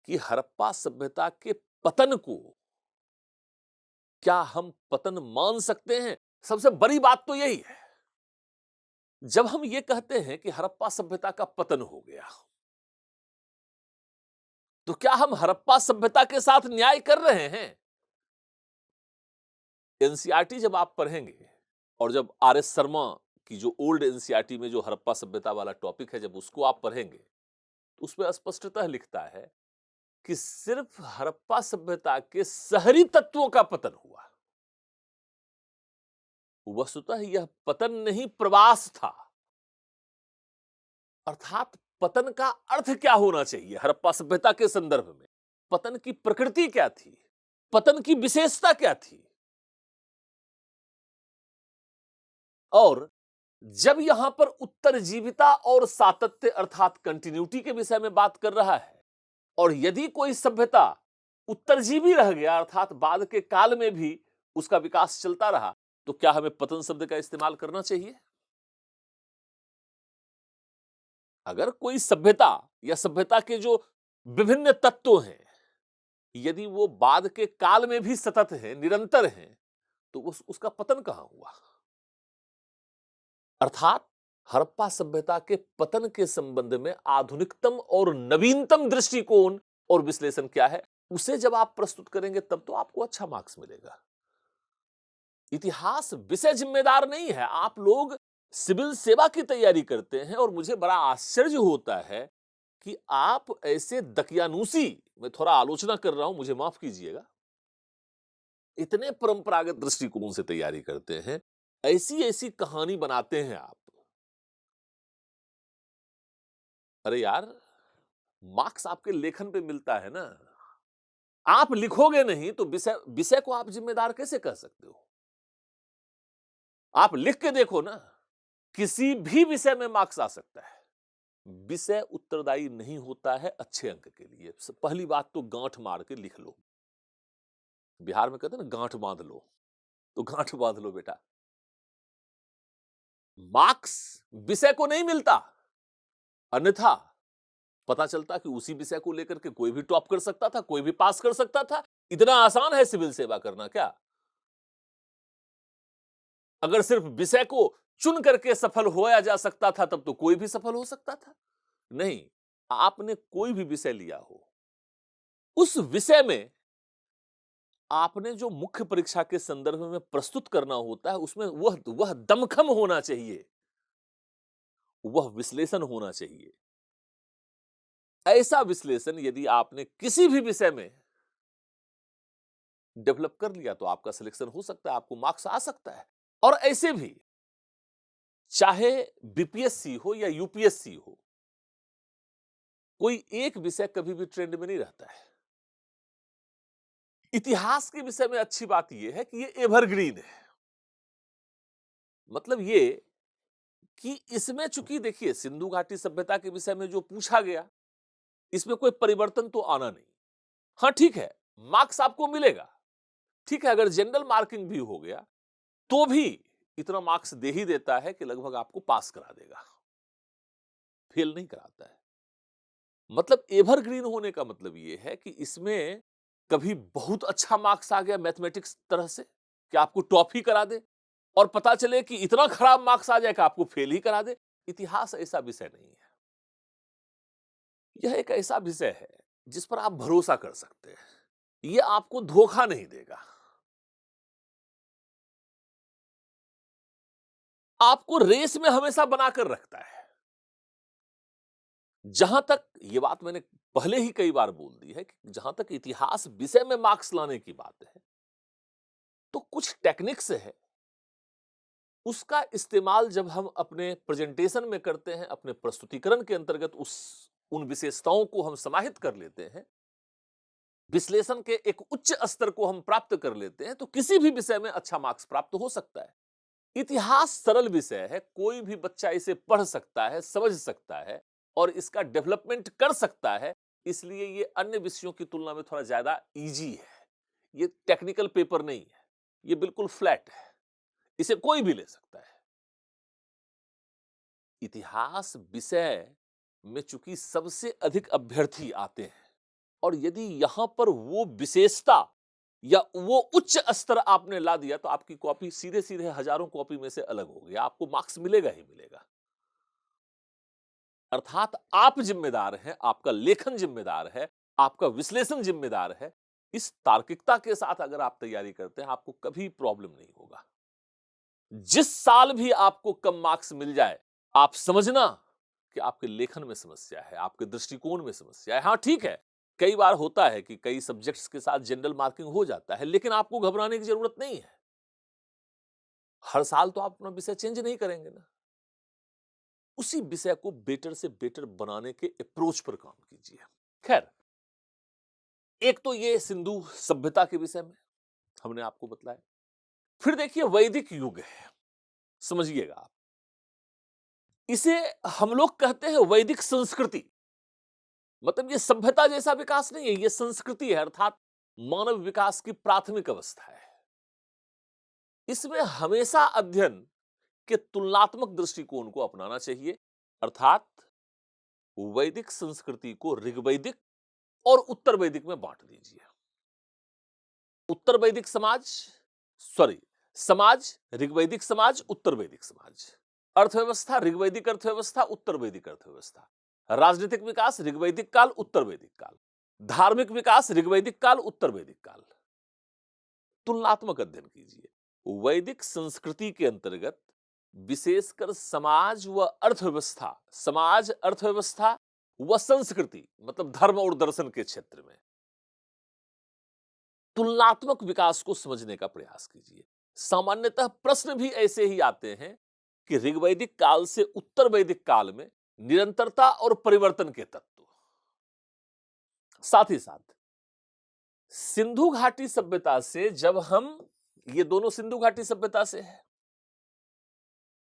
कि हड़प्पा सभ्यता के पतन को क्या हम पतन मान सकते हैं? सबसे बड़ी बात तो यही है। जब हम ये कहते हैं कि हड़प्पा सभ्यता का पतन हो गया, तो क्या हम हड़प्पा सभ्यता के साथ न्याय कर रहे हैं? एनसीईआरटी जब आप पढ़ेंगे, और जब आर.एस. शर्मा की जो ओल्ड एनसीईआरटी में जो हड़प्पा सभ्यता वाला टॉपिक है, जब उसको आप पढ़ेंगे, तो उसमें स्पष्टतः लिखता है कि सिर्फ हड़प्पा सभ्यता के शहरी तत्वों का पतन हुआ। वस्तुतः यह पतन नहीं, प्रवास था। अर्थात पतन का अर्थ क्या होना चाहिए हड़प्पा सभ्यता के संदर्भ में? पतन की प्रकृति क्या थी? पतन की विशेषता क्या थी? और जब यहां पर उत्तरजीविता और सातत्य अर्थात कंटिन्यूटी के विषय में बात कर रहा है, और यदि कोई सभ्यता उत्तरजीवी रह गया अर्थात बाद के काल में भी उसका विकास चलता रहा, तो क्या हमें पतन शब्द का इस्तेमाल करना चाहिए? अगर कोई सभ्यता या सभ्यता के जो विभिन्न तत्व हैं, यदि वो बाद के काल में भी सतत है, निरंतर है, तो उसका पतन कहां हुआ? अर्थात हड़प्पा सभ्यता के पतन के संबंध में आधुनिकतम और नवीनतम दृष्टिकोण और विश्लेषण क्या है, उसे जब आप प्रस्तुत करेंगे तब तो आपको अच्छा मार्क्स मिलेगा। इतिहास विषय जिम्मेदार नहीं है। आप लोग सिविल सेवा की तैयारी करते हैं और मुझे बड़ा आश्चर्य होता है कि आप ऐसे दकियानूसी, मैं थोड़ा आलोचना कर रहा हूं, मुझे माफ कीजिएगा, इतने परंपरागत दृष्टिकोण से तैयारी करते हैं, ऐसी ऐसी कहानी बनाते हैं आप। अरे यार, मार्क्स आपके लेखन पे मिलता है ना। आप लिखोगे नहीं तो विषय विषय को आप जिम्मेदार कैसे कह सकते हो? आप लिख के देखो ना, किसी भी विषय में मार्क्स आ सकता है। विषय उत्तरदायी नहीं होता है अच्छे अंक के लिए। पहली बात तो गांठ मार के लिख लो। बिहार में कहते हैं ना, गांठ बांध लो, तो गांठ बांध लो बेटा। मार्क्स विषय को नहीं मिलता, अन्यथा पता चलता कि उसी विषय को लेकर के कोई भी टॉप कर सकता था, कोई भी पास कर सकता था। इतना आसान है सिविल सेवा करना क्या? अगर सिर्फ विषय को चुन करके सफल होया जा सकता था तब तो कोई भी सफल हो सकता था। नहीं, आपने कोई भी विषय लिया हो, उस विषय में आपने जो मुख्य परीक्षा के संदर्भ में प्रस्तुत करना होता है, उसमें वह दमखम होना चाहिए, वह विश्लेषण होना चाहिए। ऐसा विश्लेषण यदि आपने किसी भी विषय में डेवलप कर लिया तो आपका सिलेक्शन हो सकता है, आपको मार्क्स आ सकता है। और ऐसे भी, चाहे बीपीएससी हो या यूपीएससी हो, कोई एक विषय कभी भी ट्रेंड में नहीं रहता है। इतिहास के विषय में अच्छी बात यह है कि ये एवरग्रीन है। मतलब ये कि इसमें चूंकि देखिए, सिंधु घाटी सभ्यता के विषय में जो पूछा गया, इसमें कोई परिवर्तन तो आना नहीं। हाँ ठीक है, मार्क्स आपको मिलेगा। ठीक है, अगर जनरल मार्किंग भी हो गया तो भी इतना मार्क्स दे ही देता है कि लगभग आपको पास करा देगा, फेल नहीं कराता है। मतलब एवरग्रीन होने का मतलब यह है कि इसमें कभी बहुत अच्छा मार्क्स आ गया मैथमेटिक्स तरह से कि आपको टॉप ही करा दे, और पता चले कि इतना खराब मार्क्स आ जाए कि आपको फेल ही करा दे। इतिहास ऐसा विषय नहीं है। यह एक ऐसा विषय है जिस पर आप भरोसा कर सकते हैं। यह आपको धोखा नहीं देगा, आपको रेस में हमेशा बनाकर रखता है। जहां तक ये बात मैंने पहले ही कई बार बोल दी है कि जहां तक इतिहास विषय में मार्क्स लाने की बात है, तो कुछ टेक्निक्स है, उसका इस्तेमाल जब हम अपने प्रेजेंटेशन में करते हैं, अपने प्रस्तुतिकरण के अंतर्गत उन विशेषताओं को हम समाहित कर लेते हैं, विश्लेषण के एक उच्च स्तर को हम प्राप्त कर लेते हैं, तो किसी भी विषय में अच्छा मार्क्स प्राप्त हो सकता है। इतिहास सरल विषय है, कोई भी बच्चा इसे पढ़ सकता है, समझ सकता है और इसका डेवलपमेंट कर सकता है। इसलिए ये अन्य विषयों की तुलना में थोड़ा ज्यादा इजी है। ये टेक्निकल पेपर नहीं है, ये बिल्कुल फ्लैट है, इसे कोई भी ले सकता है। इतिहास विषय में चूंकि सबसे अधिक अभ्यर्थी आते हैं, और यदि यहां पर वो विशेषता या वो उच्च स्तर आपने ला दिया तो आपकी कॉपी सीधे सीधे हजारों कॉपी में से अलग हो गई, आपको मार्क्स मिलेगा ही मिलेगा। अर्थात आप जिम्मेदार हैं, आपका लेखन जिम्मेदार है, आपका विश्लेषण जिम्मेदार है। इस तार्किकता के साथ अगर आप तैयारी करते हैं, आपको कभी प्रॉब्लम नहीं होगा। जिस साल भी आपको कम मार्क्स मिल जाए, आप समझना कि आपके लेखन में समस्या है, आपके दृष्टिकोण में समस्या है। हाँ ठीक है, कई बार होता है कि कई सब्जेक्ट्स के साथ जनरल मार्किंग हो जाता है, लेकिन आपको घबराने की जरूरत नहीं है। हर साल तो आप अपना विषय चेंज नहीं करेंगे ना। उसी विषय को बेटर से बेटर बनाने के अप्रोच पर काम कीजिए। खैर, एक तो ये सिंधु सभ्यता के विषय में हमने आपको बतलाया। फिर देखिए, वैदिक युग है, समझिएगा आप। इसे हम लोग कहते हैं वैदिक संस्कृति। मतलब ये सभ्यता जैसा विकास नहीं है, ये संस्कृति है, अर्थात मानव विकास की प्राथमिक अवस्था है। इसमें हमेशा अध्ययन के तुलनात्मक दृष्टिकोण को अपनाना चाहिए, अर्थात वैदिक संस्कृति को ऋग्वैदिक और उत्तर वैदिक में बांट दीजिए। उत्तर वैदिक समाज, सॉरी, समाज ऋग्वैदिक समाज, उत्तर वैदिक समाज। अर्थव्यवस्था ऋग्वैदिक अर्थव्यवस्था, उत्तर वैदिक अर्थव्यवस्था। राजनीतिक विकास ऋग्वैदिक काल, उत्तर वैदिक काल। धार्मिक विकास ऋग्वैदिक काल, उत्तर वैदिक काल। तुलनात्मक अध्ययन कीजिए। वैदिक संस्कृति के अंतर्गत विशेषकर समाज व अर्थव्यवस्था, समाज अर्थव्यवस्था व संस्कृति मतलब धर्म और दर्शन के क्षेत्र में तुलनात्मक विकास को समझने का प्रयास कीजिए। सामान्यतः प्रश्न भी ऐसे ही आते हैं कि ऋग्वैदिक काल से उत्तर वैदिक काल में निरंतरता और परिवर्तन के तत्व, साथ ही साथ सिंधु घाटी सभ्यता से जब हम, ये दोनों सिंधु घाटी सभ्यता से है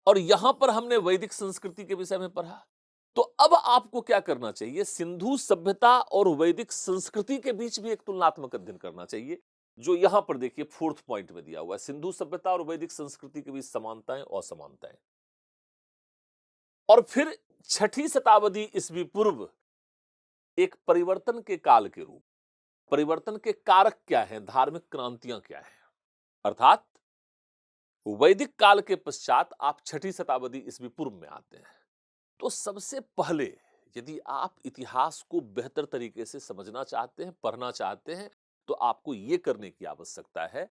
और यहां पर हमने वैदिक संस्कृति के विषय में पढ़ा, तो अब आपको क्या करना चाहिए, सिंधु सभ्यता और वैदिक संस्कृति के बीच भी एक तुलनात्मक अध्ययन करना चाहिए, जो यहां पर देखिए फोर्थ पॉइंट में दिया हुआ है। सिंधु सभ्यता और वैदिक संस्कृति के बीच समानताएं और असमानताएं। और फिर छठी शताब्दी ईस्वी पूर्व एक परिवर्तन के काल के रूप, परिवर्तन के कारक क्या हैं, धार्मिक क्रांतियां क्या हैं, अर्थात वैदिक काल के पश्चात आप छठी शताब्दी ईस्वी पूर्व में आते हैं। तो सबसे पहले यदि आप इतिहास को बेहतर तरीके से समझना चाहते हैं, पढ़ना चाहते हैं, तो आपको यह करने की आवश्यकता है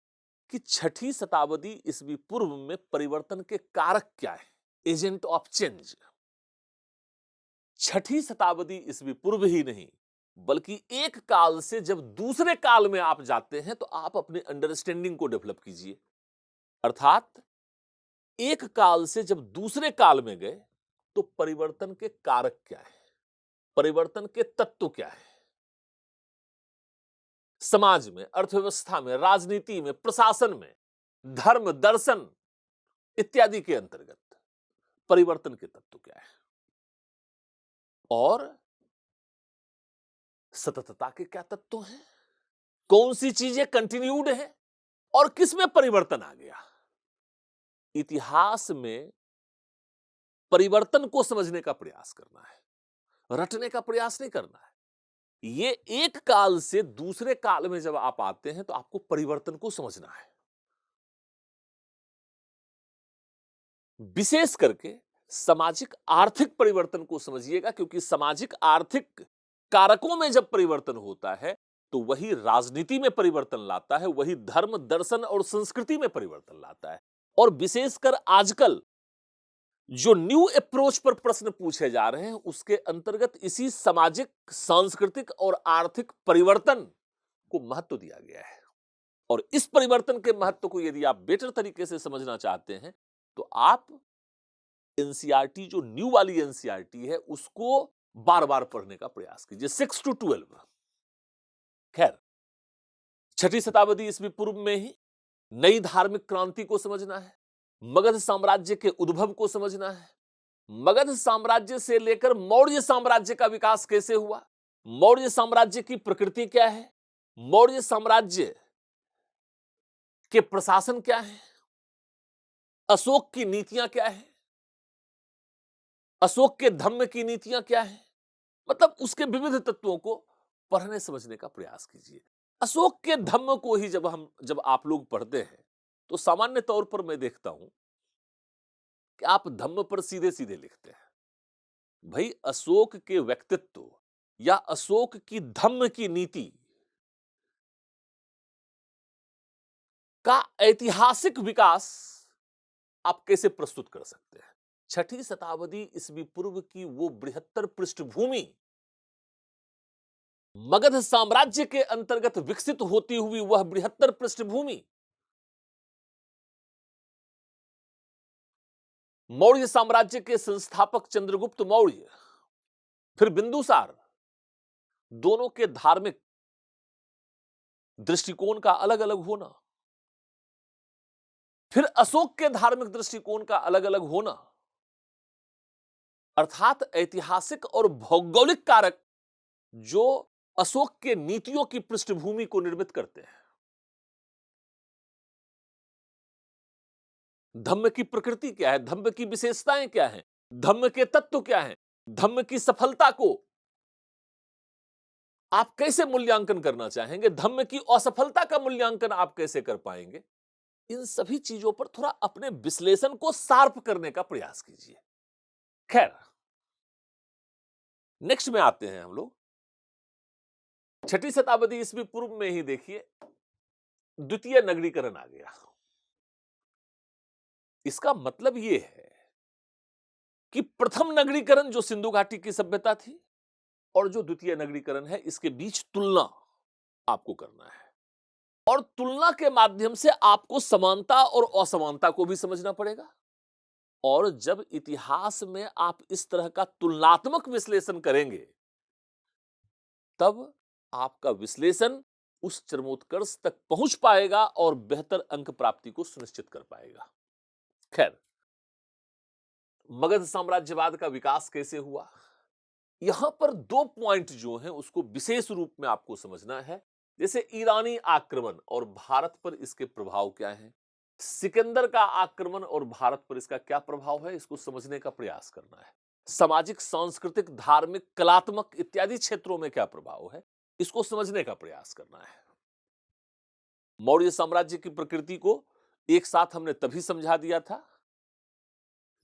कि छठी शताब्दी ईस्वी पूर्व में परिवर्तन के कारक क्या है, एजेंट ऑफ चेंज। छठी शताब्दी ईस्वी पूर्व ही नहीं बल्कि एक काल से जब दूसरे काल में आप जाते हैं तो आप अपने अंडरस्टैंडिंग को डेवलप कीजिए, अर्थात एक काल से जब दूसरे काल में गए तो परिवर्तन के कारक क्या है, परिवर्तन के तत्व क्या है, समाज में, अर्थव्यवस्था में, राजनीति में, प्रशासन में, धर्म दर्शन इत्यादि के अंतर्गत परिवर्तन के तत्व क्या है, और सततता के क्या तत्व हैं, कौन सी चीजें कंटिन्यूड है और किसमें परिवर्तन आ गया। इतिहास में परिवर्तन को समझने का प्रयास करना है, रटने का प्रयास नहीं करना है। ये एक काल से दूसरे काल में जब आप आते हैं तो आपको परिवर्तन को समझना है। विशेष करके सामाजिक आर्थिक परिवर्तन को समझिएगा, क्योंकि सामाजिक आर्थिक कारकों में जब परिवर्तन होता है तो वही राजनीति में परिवर्तन लाता है, वही धर्म दर्शन और संस्कृति में परिवर्तन लाता है। और विशेषकर आजकल जो न्यू अप्रोच पर प्रश्न पूछे जा रहे हैं उसके अंतर्गत इसी सामाजिक, सांस्कृतिक और आर्थिक परिवर्तन को महत्व दिया गया है। और इस परिवर्तन के महत्व को यदि आप बेटर तरीके से समझना चाहते हैं तो आप एनसीईआरटी, जो न्यू वाली एनसीईआरटी है, उसको बार बार पढ़ने का प्रयास कीजिए, 6 to 12। खैर, छठी शताब्दी ईस्वी पूर्व में ही नई धार्मिक क्रांति को समझना है, मगध साम्राज्य के उद्भव को समझना है, मगध साम्राज्य से लेकर मौर्य साम्राज्य का विकास कैसे हुआ, मौर्य साम्राज्य की प्रकृति क्या है, मौर्य साम्राज्य के प्रशासन क्या है, अशोक की नीतियां क्या है, अशोक के धम्म की नीतियां क्या है, मतलब उसके विविध तत्वों को पढ़ने समझने का प्रयास कीजिए। अशोक के धम्म को ही जब आप लोग पढ़ते हैं तो सामान्य तौर पर मैं देखता हूं कि आप धम्म पर सीधे सीधे लिखते हैं। भाई, अशोक के व्यक्तित्व या अशोक की धम्म की नीति का ऐतिहासिक विकास आप कैसे प्रस्तुत कर सकते हैं। छठी शताब्दी ईस्वी पूर्व की वो बृहत्तर पृष्ठभूमि, मगध साम्राज्य के अंतर्गत विकसित होती हुई वह बृहत्तर पृष्ठभूमि, मौर्य साम्राज्य के संस्थापक चंद्रगुप्त मौर्य, फिर बिंदुसार, दोनों के धार्मिक दृष्टिकोण का अलग अलग होना, फिर अशोक के धार्मिक दृष्टिकोण का अलग अलग होना, अर्थात ऐतिहासिक और भौगोलिक कारक जो अशोक के नीतियों की पृष्ठभूमि को निर्मित करते हैं। धम्म की प्रकृति क्या है, धम्म की विशेषताएं क्या हैं, धम्म के तत्व क्या हैं, धम्म की सफलता को आप कैसे मूल्यांकन करना चाहेंगे, धम्म की असफलता का मूल्यांकन आप कैसे कर पाएंगे, इन सभी चीजों पर थोड़ा अपने विश्लेषण को शार्प करने का प्रयास कीजिए। खैर, नेक्स्ट में आते हैं हम लोग। 6ठी शताब्दी ईस्वी पूर्व में ही देखिए द्वितीय नगरीकरण आ गया। इसका मतलब यह है कि प्रथम नगरीकरण जो सिंधु घाटी की सभ्यता थी और जो द्वितीय नगरीकरण है, इसके बीच तुलना आपको करना है और तुलना के माध्यम से आपको समानता और असमानता को भी समझना पड़ेगा। और जब इतिहास में आप इस तरह का तुलनात्मक विश्लेषण करेंगे, तब आपका विश्लेषण उस चरमोत्कर्ष तक पहुंच पाएगा और बेहतर अंक प्राप्ति को सुनिश्चित कर पाएगा। खैर, मगध साम्राज्यवाद का विकास कैसे हुआ, यहां पर 2 पॉइंट जो हैं उसको विशेष रूप में आपको समझना है। जैसे ईरानी आक्रमण और भारत पर इसके प्रभाव क्या हैं, सिकंदर का आक्रमण और भारत पर इसका क्या प्रभाव है, इसको समझने का प्रयास करना है। सामाजिक, सांस्कृतिक, धार्मिक, कलात्मक इत्यादि क्षेत्रों में क्या प्रभाव है, इसको समझने का प्रयास करना है। मौर्य साम्राज्य की प्रकृति को एक साथ हमने तभी समझा दिया था।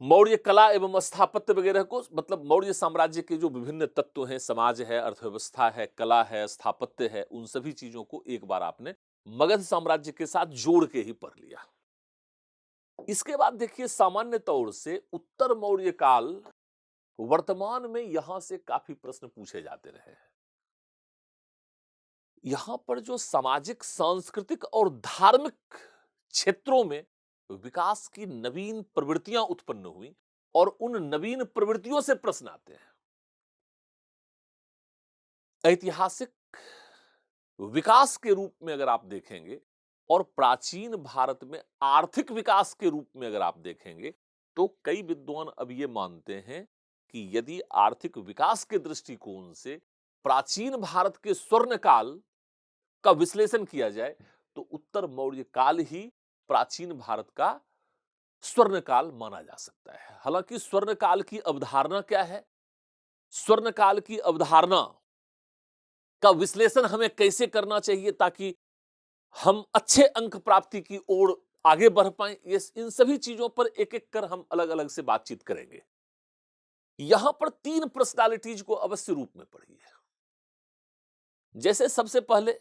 मौर्य कला एवं स्थापत्य वगैरह को, मतलब मौर्य साम्राज्य के जो विभिन्न तत्व हैं, समाज है, अर्थव्यवस्था है, कला है, स्थापत्य है, उन सभी चीजों को एक बार आपने मगध साम्राज्य के साथ जोड़ के ही पढ़ लिया। इसके बाद देखिए, सामान्य तौर से उत्तर मौर्य काल वर्तमान में यहां से काफी प्रश्न पूछे जाते रहे हैं। यहां पर जो सामाजिक, सांस्कृतिक और धार्मिक क्षेत्रों में विकास की नवीन प्रवृत्तियां उत्पन्न हुई और उन नवीन प्रवृत्तियों से प्रश्न आते हैं। ऐतिहासिक विकास के रूप में अगर आप देखेंगे और प्राचीन भारत में आर्थिक विकास के रूप में अगर आप देखेंगे, तो कई विद्वान अब ये मानते हैं कि यदि आर्थिक विकास के दृष्टिकोण से प्राचीन भारत के स्वर्ण काल का विश्लेषण किया जाए, तो उत्तर मौर्य काल ही प्राचीन भारत का स्वर्ण काल माना जा सकता है। हालांकि स्वर्ण काल की अवधारणा क्या है, स्वर्ण काल की अवधारणा का विश्लेषण हमें कैसे करना चाहिए ताकि हम अच्छे अंक प्राप्ति की ओर आगे बढ़ पाएं, ये इन सभी चीजों पर एक एक कर हम अलग अलग से बातचीत करेंगे। यहां पर 3 पर्सनालिटीज को अवश्य रूप में पढ़िए। जैसे सबसे पहले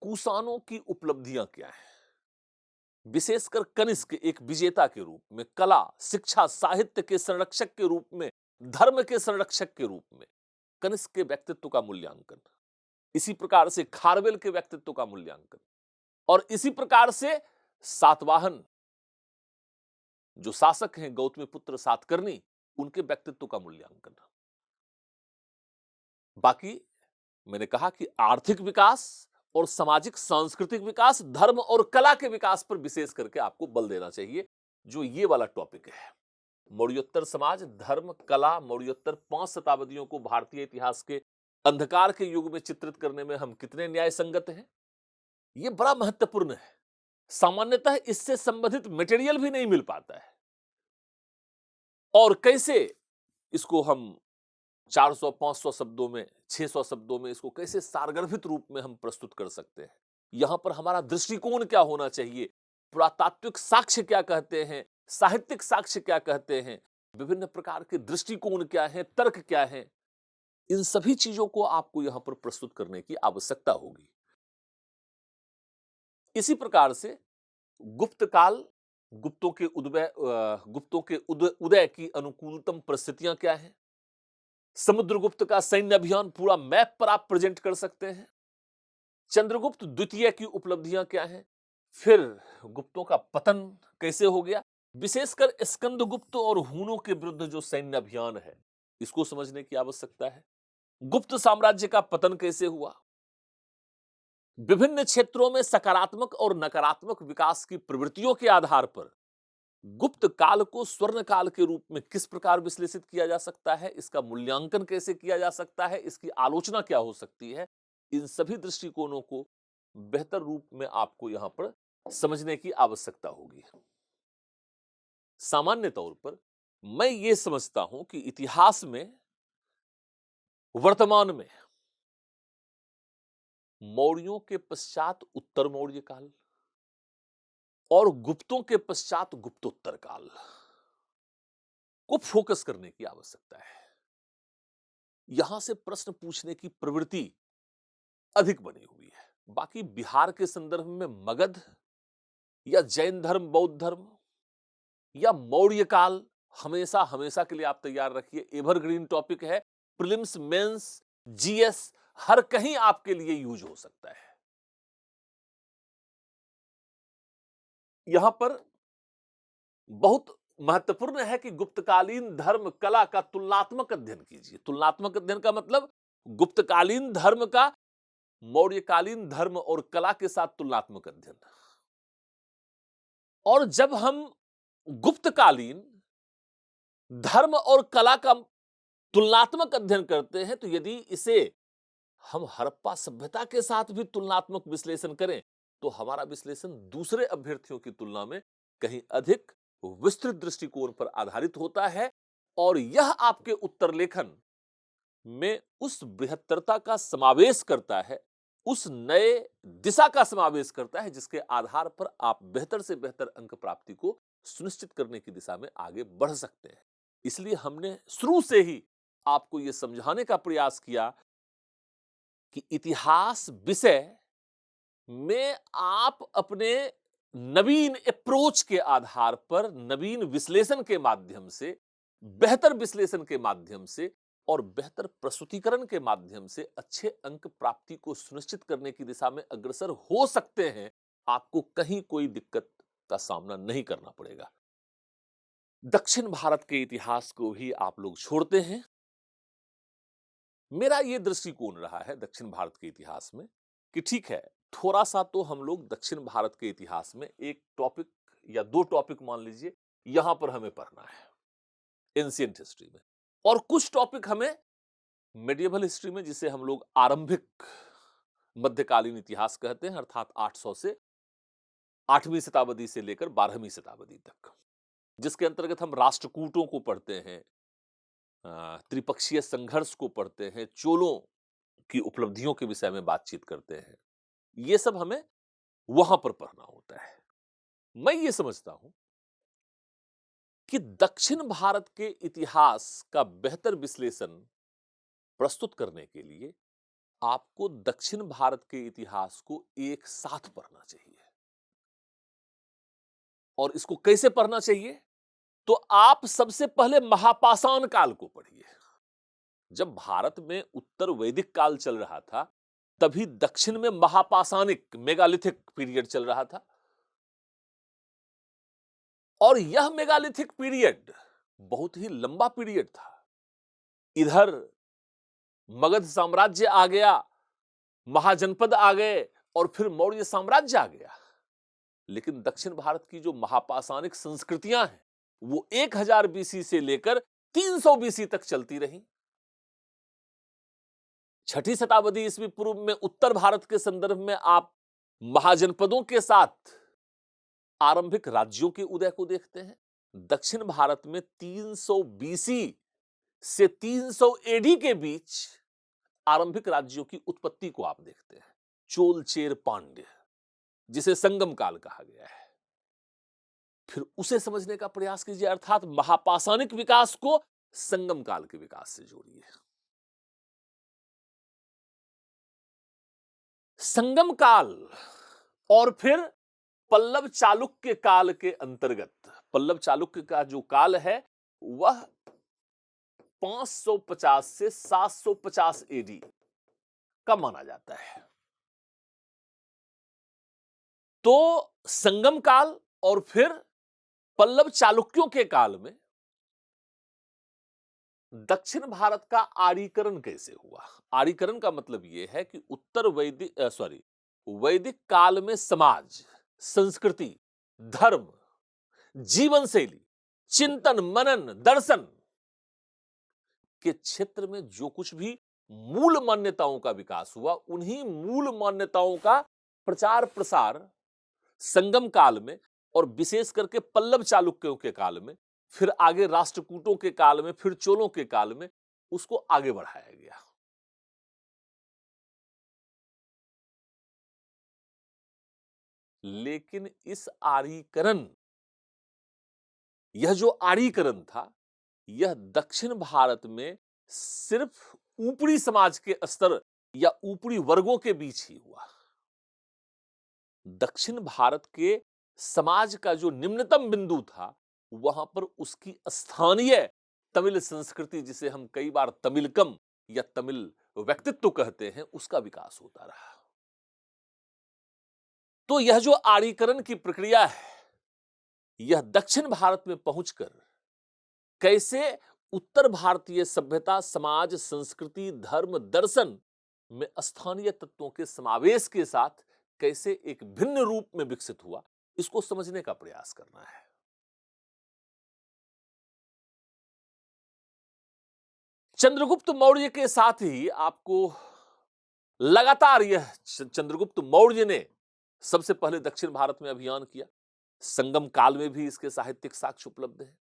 कुषाणों की उपलब्धियां क्या हैं, विशेषकर कनिष्क एक विजेता के रूप में, कला, शिक्षा, साहित्य के संरक्षक के रूप में, धर्म के संरक्षक के रूप में कनिष्क के व्यक्तित्व का मूल्यांकन, इसी प्रकार से खारवेल के व्यक्तित्व का मूल्यांकन, और इसी प्रकार से सातवाहन जो शासक हैं, गौतमीपुत्र सातकर्णी, उनके व्यक्तित्व का मूल्यांकन। बाकी मैंने कहा कि आर्थिक विकास और सामाजिक सांस्कृतिक विकास, धर्म और कला के विकास पर विशेष करके आपको बल देना चाहिए, जो ये वाला टॉपिक है। मौर्योत्तर समाज, धर्म, कला, मौर्योत्तर 5 शताब्दियों को भारतीय इतिहास के अंधकार के युग में चित्रित करने में हम कितने न्याय संगत हैं, ये बड़ा महत्वपूर्ण है। सामान्यतः इससे संबंधित मटेरियल भी नहीं मिल पाता है, और कैसे इसको हम 400-500 शब्दों में, 600 शब्दों में इसको कैसे सारगर्भित रूप में हम प्रस्तुत कर सकते हैं। यहां पर हमारा दृष्टिकोण क्या होना चाहिए, पुरातात्विक साक्ष्य क्या कहते हैं, साहित्यिक साक्ष्य क्या कहते हैं, विभिन्न प्रकार के दृष्टिकोण क्या हैं, तर्क क्या हैं, इन सभी चीजों को आपको यहां पर प्रस्तुत करने की आवश्यकता होगी। इसी प्रकार से गुप्त काल, गुप्तों के उदय की अनुकूलतम परिस्थितियां क्या हैं, समुद्रगुप्त का सैन्य अभियान पूरा मैप पर आप प्रेजेंट कर सकते हैं, चंद्रगुप्त द्वितीय की उपलब्धियां क्या हैं, फिर गुप्तों का पतन कैसे हो गया, विशेषकर स्कंदगुप्त और हूनों के विरुद्ध जो सैन्य अभियान है, इसको समझने की आवश्यकता है। गुप्त साम्राज्य का पतन कैसे हुआ, विभिन्न क्षेत्रों में सकारात्मक और नकारात्मक विकास की प्रवृत्तियों के आधार पर गुप्त काल को स्वर्ण काल के रूप में किस प्रकार विश्लेषित किया जा सकता है, इसका मूल्यांकन कैसे किया जा सकता है, इसकी आलोचना क्या हो सकती है, इन सभी दृष्टिकोणों को बेहतर रूप में आपको यहां पर समझने की आवश्यकता होगी। सामान्य तौर पर मैं ये समझता हूं कि इतिहास में वर्तमान में मौर्यों के पश्चात उत्तर मौर्य काल और गुप्तों के पश्चात गुप्तोत्तर काल को फोकस करने की आवश्यकता है। यहां से प्रश्न पूछने की प्रवृत्ति अधिक बनी हुई है। बाकी बिहार के संदर्भ में मगध या जैन धर्म, बौद्ध धर्म या मौर्य काल हमेशा हमेशा के लिए आप तैयार रखिए, एवरग्रीन टॉपिक है। प्रीलिम्स, मेंस, जीएस हर कहीं आपके लिए यूज हो सकता है। यहां पर बहुत महत्वपूर्ण है कि गुप्तकालीन धर्म कला का तुलनात्मक अध्ययन कीजिए। तुलनात्मक अध्ययन का मतलब गुप्तकालीन धर्म का मौर्यकालीन धर्म और कला के साथ तुलनात्मक अध्ययन। और जब हम गुप्तकालीन धर्म और कला का तुलनात्मक अध्ययन करते हैं, तो यदि इसे हम हड़प्पा सभ्यता के साथ भी तुलनात्मक विश्लेषण करें, तो हमारा विश्लेषण दूसरे अभ्यर्थियों की तुलना में कहीं अधिक विस्तृत दृष्टिकोण पर आधारित होता है और यह आपके उत्तर लेखन में उस बृहत्तरता का समावेश करता है, उस नए दिशा का समावेश करता है जिसके आधार पर आप बेहतर से बेहतर अंक प्राप्ति को सुनिश्चित करने की दिशा में आगे बढ़ सकते हैं। इसलिए हमने शुरू से ही आपको यह समझाने का प्रयास किया कि इतिहास विषय में आप अपने नवीन अप्रोच के आधार पर, नवीन विश्लेषण के माध्यम से, बेहतर विश्लेषण के माध्यम से और बेहतर प्रस्तुतिकरण के माध्यम से अच्छे अंक प्राप्ति को सुनिश्चित करने की दिशा में अग्रसर हो सकते हैं। आपको कहीं कोई दिक्कत का सामना नहीं करना पड़ेगा। दक्षिण भारत के इतिहास को ही आप लोग छोड़ते हैं। मेरा यह दृष्टिकोण रहा है दक्षिण भारत के इतिहास में कि ठीक है, थोड़ा सा तो हम लोग दक्षिण भारत के इतिहास में एक टॉपिक या दो टॉपिक मान लीजिए यहां पर हमें पढ़ना है एंशिएंट हिस्ट्री में, और कुछ टॉपिक हमें मेडिएवल हिस्ट्री में, जिसे हम लोग आरंभिक मध्यकालीन इतिहास कहते हैं, अर्थात 800 से 8वीं शताब्दी से लेकर 12वीं शताब्दी तक, जिसके अंतर्गत हम राष्ट्रकूटों को पढ़ते हैं, त्रिपक्षीय संघर्ष को पढ़ते हैं, चोलों की उपलब्धियों के विषय में बातचीत करते हैं। ये सब हमें वहां पर पढ़ना होता है। मैं ये समझता हूं कि दक्षिण भारत के इतिहास का बेहतर विश्लेषण प्रस्तुत करने के लिए आपको दक्षिण भारत के इतिहास को एक साथ पढ़ना चाहिए। और इसको कैसे पढ़ना चाहिए? तो आप सबसे पहले महापाषाण काल को पढ़िए। जब भारत में उत्तर वैदिक काल चल रहा था, तभी दक्षिण में महापाषाणिक मेगालिथिक पीरियड चल रहा था। और यह मेगालिथिक पीरियड बहुत ही लंबा पीरियड था। इधर मगध साम्राज्य आ गया, महाजनपद आ गए और फिर मौर्य साम्राज्य आ गया। लेकिन दक्षिण भारत की जो महापाषाणिक संस्कृतियां हैं, वो 1000 बीसी से लेकर 300 बीसी तक चलती रही। 6ठी शताब्दी ईस्वी पूर्व में उत्तर भारत के संदर्भ में आप महाजनपदों के साथ आरंभिक राज्यों के उदय को देखते हैं। दक्षिण भारत में 300 बीसी से 300 एडी के बीच आरंभिक राज्यों की उत्पत्ति को आप देखते हैं। चोल, चेर, पांड्य, जिसे संगम काल कहा गया है। फिर उसे समझने का प्रयास कीजिए, अर्थात महापाषाणिक विकास को संगम काल के विकास से जोड़िए। संगम काल और फिर पल्लव चालुक्य काल के अंतर्गत, पल्लव चालुक्य का जो काल है वह 550 से 750 एडी का माना जाता है। तो संगम काल और फिर पल्लव चालुक्यों के काल में दक्षिण भारत का आर्यीकरण कैसे हुआ? आर्यीकरण का मतलब यह है कि उत्तर वैदिक काल में समाज, संस्कृति, धर्म जीवन शैली, चिंतन, मनन, दर्शन के क्षेत्र में जो कुछ भी मूल मान्यताओं का विकास हुआ, उन्हीं मूल मान्यताओं का प्रचार प्रसार संगम काल में और विशेष करके पल्लव चालुक्यों के काल में, फिर आगे राष्ट्रकूटों के काल में, फिर चोलों के काल में उसको आगे बढ़ाया गया। लेकिन इस आर्यीकरण, यह जो आर्यीकरण था, यह दक्षिण भारत में सिर्फ ऊपरी समाज के स्तर या ऊपरी वर्गों के बीच ही हुआ। दक्षिण भारत के समाज का जो निम्नतम बिंदु था, वहां पर उसकी स्थानीय तमिल संस्कृति, जिसे हम कई बार तमिलकम या तमिल व्यक्तित्व कहते हैं, उसका विकास होता रहा। तो यह जो आर्यीकरण की प्रक्रिया है, यह दक्षिण भारत में पहुंचकर कैसे उत्तर भारतीय सभ्यता, समाज, संस्कृति, धर्म, दर्शन में स्थानीय तत्वों के समावेश के साथ कैसे एक भिन्न रूप में विकसित हुआ, इसको समझने का प्रयास करना है। चंद्रगुप्त मौर्य के साथ ही आपको लगातार यह चंद्रगुप्त मौर्य ने सबसे पहले दक्षिण भारत में अभियान किया। संगम काल में भी इसके साहित्यिक साक्ष्य उपलब्ध हैं,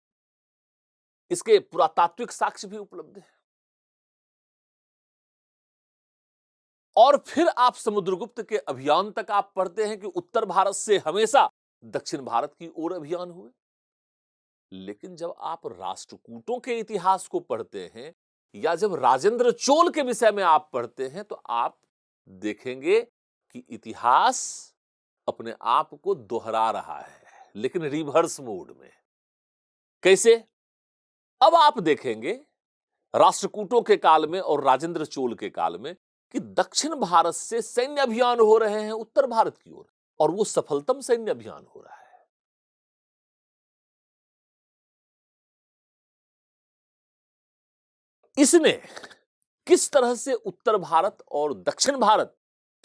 इसके पुरातात्विक साक्ष्य भी उपलब्ध हैं। और फिर आप समुद्रगुप्त के अभियान तक आप पढ़ते हैं कि उत्तर भारत से हमेशा दक्षिण भारत की ओर अभियान हुए। लेकिन जब आप राष्ट्रकूटों के इतिहास को पढ़ते हैं या जब राजेंद्र चोल के विषय में आप पढ़ते हैं, तो आप देखेंगे कि इतिहास अपने आप को दोहरा रहा है, लेकिन रिवर्स मोड में। कैसे? अब आप देखेंगे राष्ट्रकूटों के काल में और राजेंद्र चोल के काल में कि दक्षिण भारत से सैन्य अभियान हो रहे हैं उत्तर भारत की ओर, और वो सफलतम सैन्य अभियान हो रहा है। इसने किस तरह से उत्तर भारत और दक्षिण भारत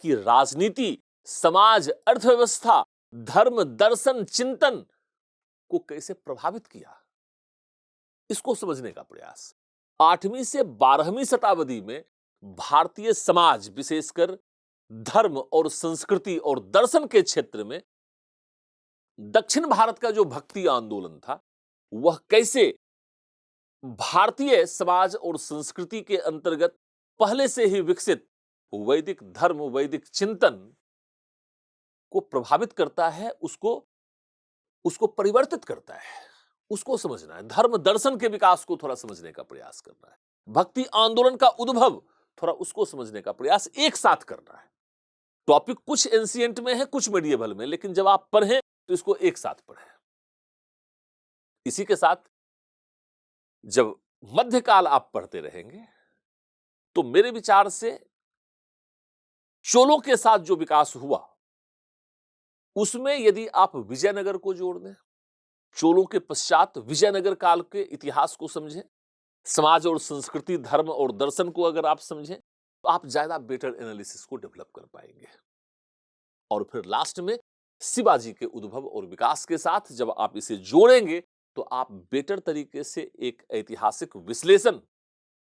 की राजनीति, समाज, अर्थव्यवस्था, धर्म, दर्शन, चिंतन को कैसे प्रभावित किया, इसको समझने का प्रयास। 8वीं से 12वीं शताब्दी में भारतीय समाज, विशेषकर धर्म और संस्कृति और दर्शन के क्षेत्र में दक्षिण भारत का जो भक्ति आंदोलन था, वह कैसे भारतीय समाज और संस्कृति के अंतर्गत पहले से ही विकसित वैदिक धर्म, वैदिक चिंतन को प्रभावित करता है, उसको परिवर्तित करता है, उसको समझना है। धर्म दर्शन के विकास को थोड़ा समझने का प्रयास करना है। भक्ति आंदोलन का उद्भव, थोड़ा उसको समझने का प्रयास एक साथ करना है। टॉपिक कुछ एंशिएंट में है, कुछ मेडिएवल में, लेकिन जब आप पढ़ें तो इसको एक साथ पढ़ें। इसी के साथ जब मध्यकाल आप पढ़ते रहेंगे, तो मेरे विचार से चोलों के साथ जो विकास हुआ, उसमें यदि आप विजयनगर को जोड़ दें, चोलों के पश्चात विजयनगर काल के इतिहास को समझें, समाज और संस्कृति, धर्म और दर्शन को अगर आप समझें, तो आप ज्यादा बेटर एनालिसिस को डेवलप कर पाएंगे। और फिर लास्ट में शिवाजी के उद्भव और विकास के साथ जब आप इसे जोड़ेंगे, तो आप बेटर तरीके से एक ऐतिहासिक विश्लेषण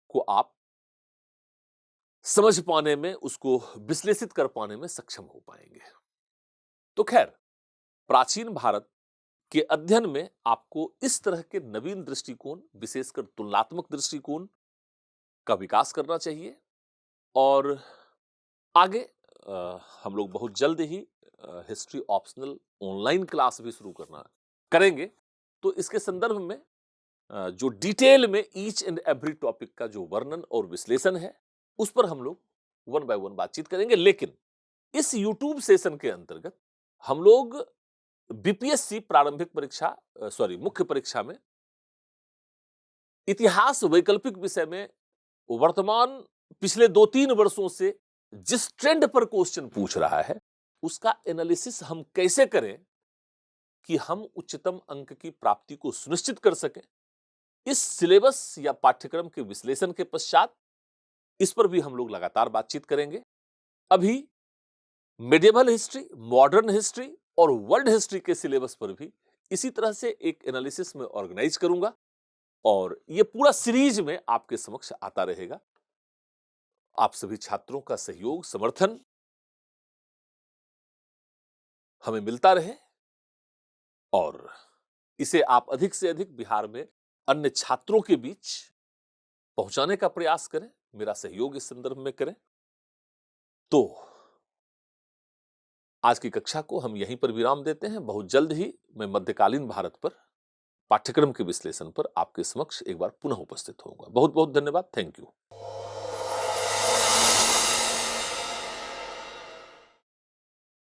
को आप समझ पाने में, उसको विश्लेषित कर पाने में सक्षम हो पाएंगे। तो खैर, प्राचीन भारत के अध्ययन में आपको इस तरह के नवीन दृष्टिकोण, विशेषकर तुलनात्मक दृष्टिकोण का विकास करना चाहिए। और आगे हम लोग बहुत जल्द ही हिस्ट्री ऑप्शनल ऑनलाइन क्लास भी शुरू करेंगे। तो इसके संदर्भ में जो डिटेल में ईच एंड एवरी टॉपिक का जो वर्णन और विश्लेषण है, उस पर हम लोग वन बाय वन बातचीत करेंगे। लेकिन इस यूट्यूब सेशन के अंतर्गत हम लोग बीपीएससी प्रारंभिक परीक्षा, मुख्य परीक्षा में इतिहास वैकल्पिक विषय में वर्तमान पिछले 2-3 वर्षों से जिस ट्रेंड पर क्वेश्चन पूछ रहा है, उसका एनालिसिस हम कैसे करें कि हम उच्चतम अंक की प्राप्ति को सुनिश्चित कर सकें, इस सिलेबस या पाठ्यक्रम के विश्लेषण के पश्चात इस पर भी हम लोग लगातार बातचीत करेंगे। अभी मेडिएवल हिस्ट्री, मॉडर्न हिस्ट्री और वर्ल्ड हिस्ट्री के सिलेबस पर भी इसी तरह से एक एनालिसिस में ऑर्गेनाइज करूंगा और ये पूरा सीरीज में आपके समक्ष आता रहेगा। आप सभी छात्रों का सहयोग, समर्थन हमें मिलता रहे और इसे आप अधिक से अधिक बिहार में अन्य छात्रों के बीच पहुंचाने का प्रयास करें, मेरा सहयोग इस संदर्भ में करें। तो आज की कक्षा को हम यहीं पर विराम देते हैं। बहुत जल्द ही मैं मध्यकालीन भारत पर पाठ्यक्रम के विश्लेषण पर आपके समक्ष एक बार पुनः उपस्थित होऊंगा। बहुत बहुत धन्यवाद। Thank you.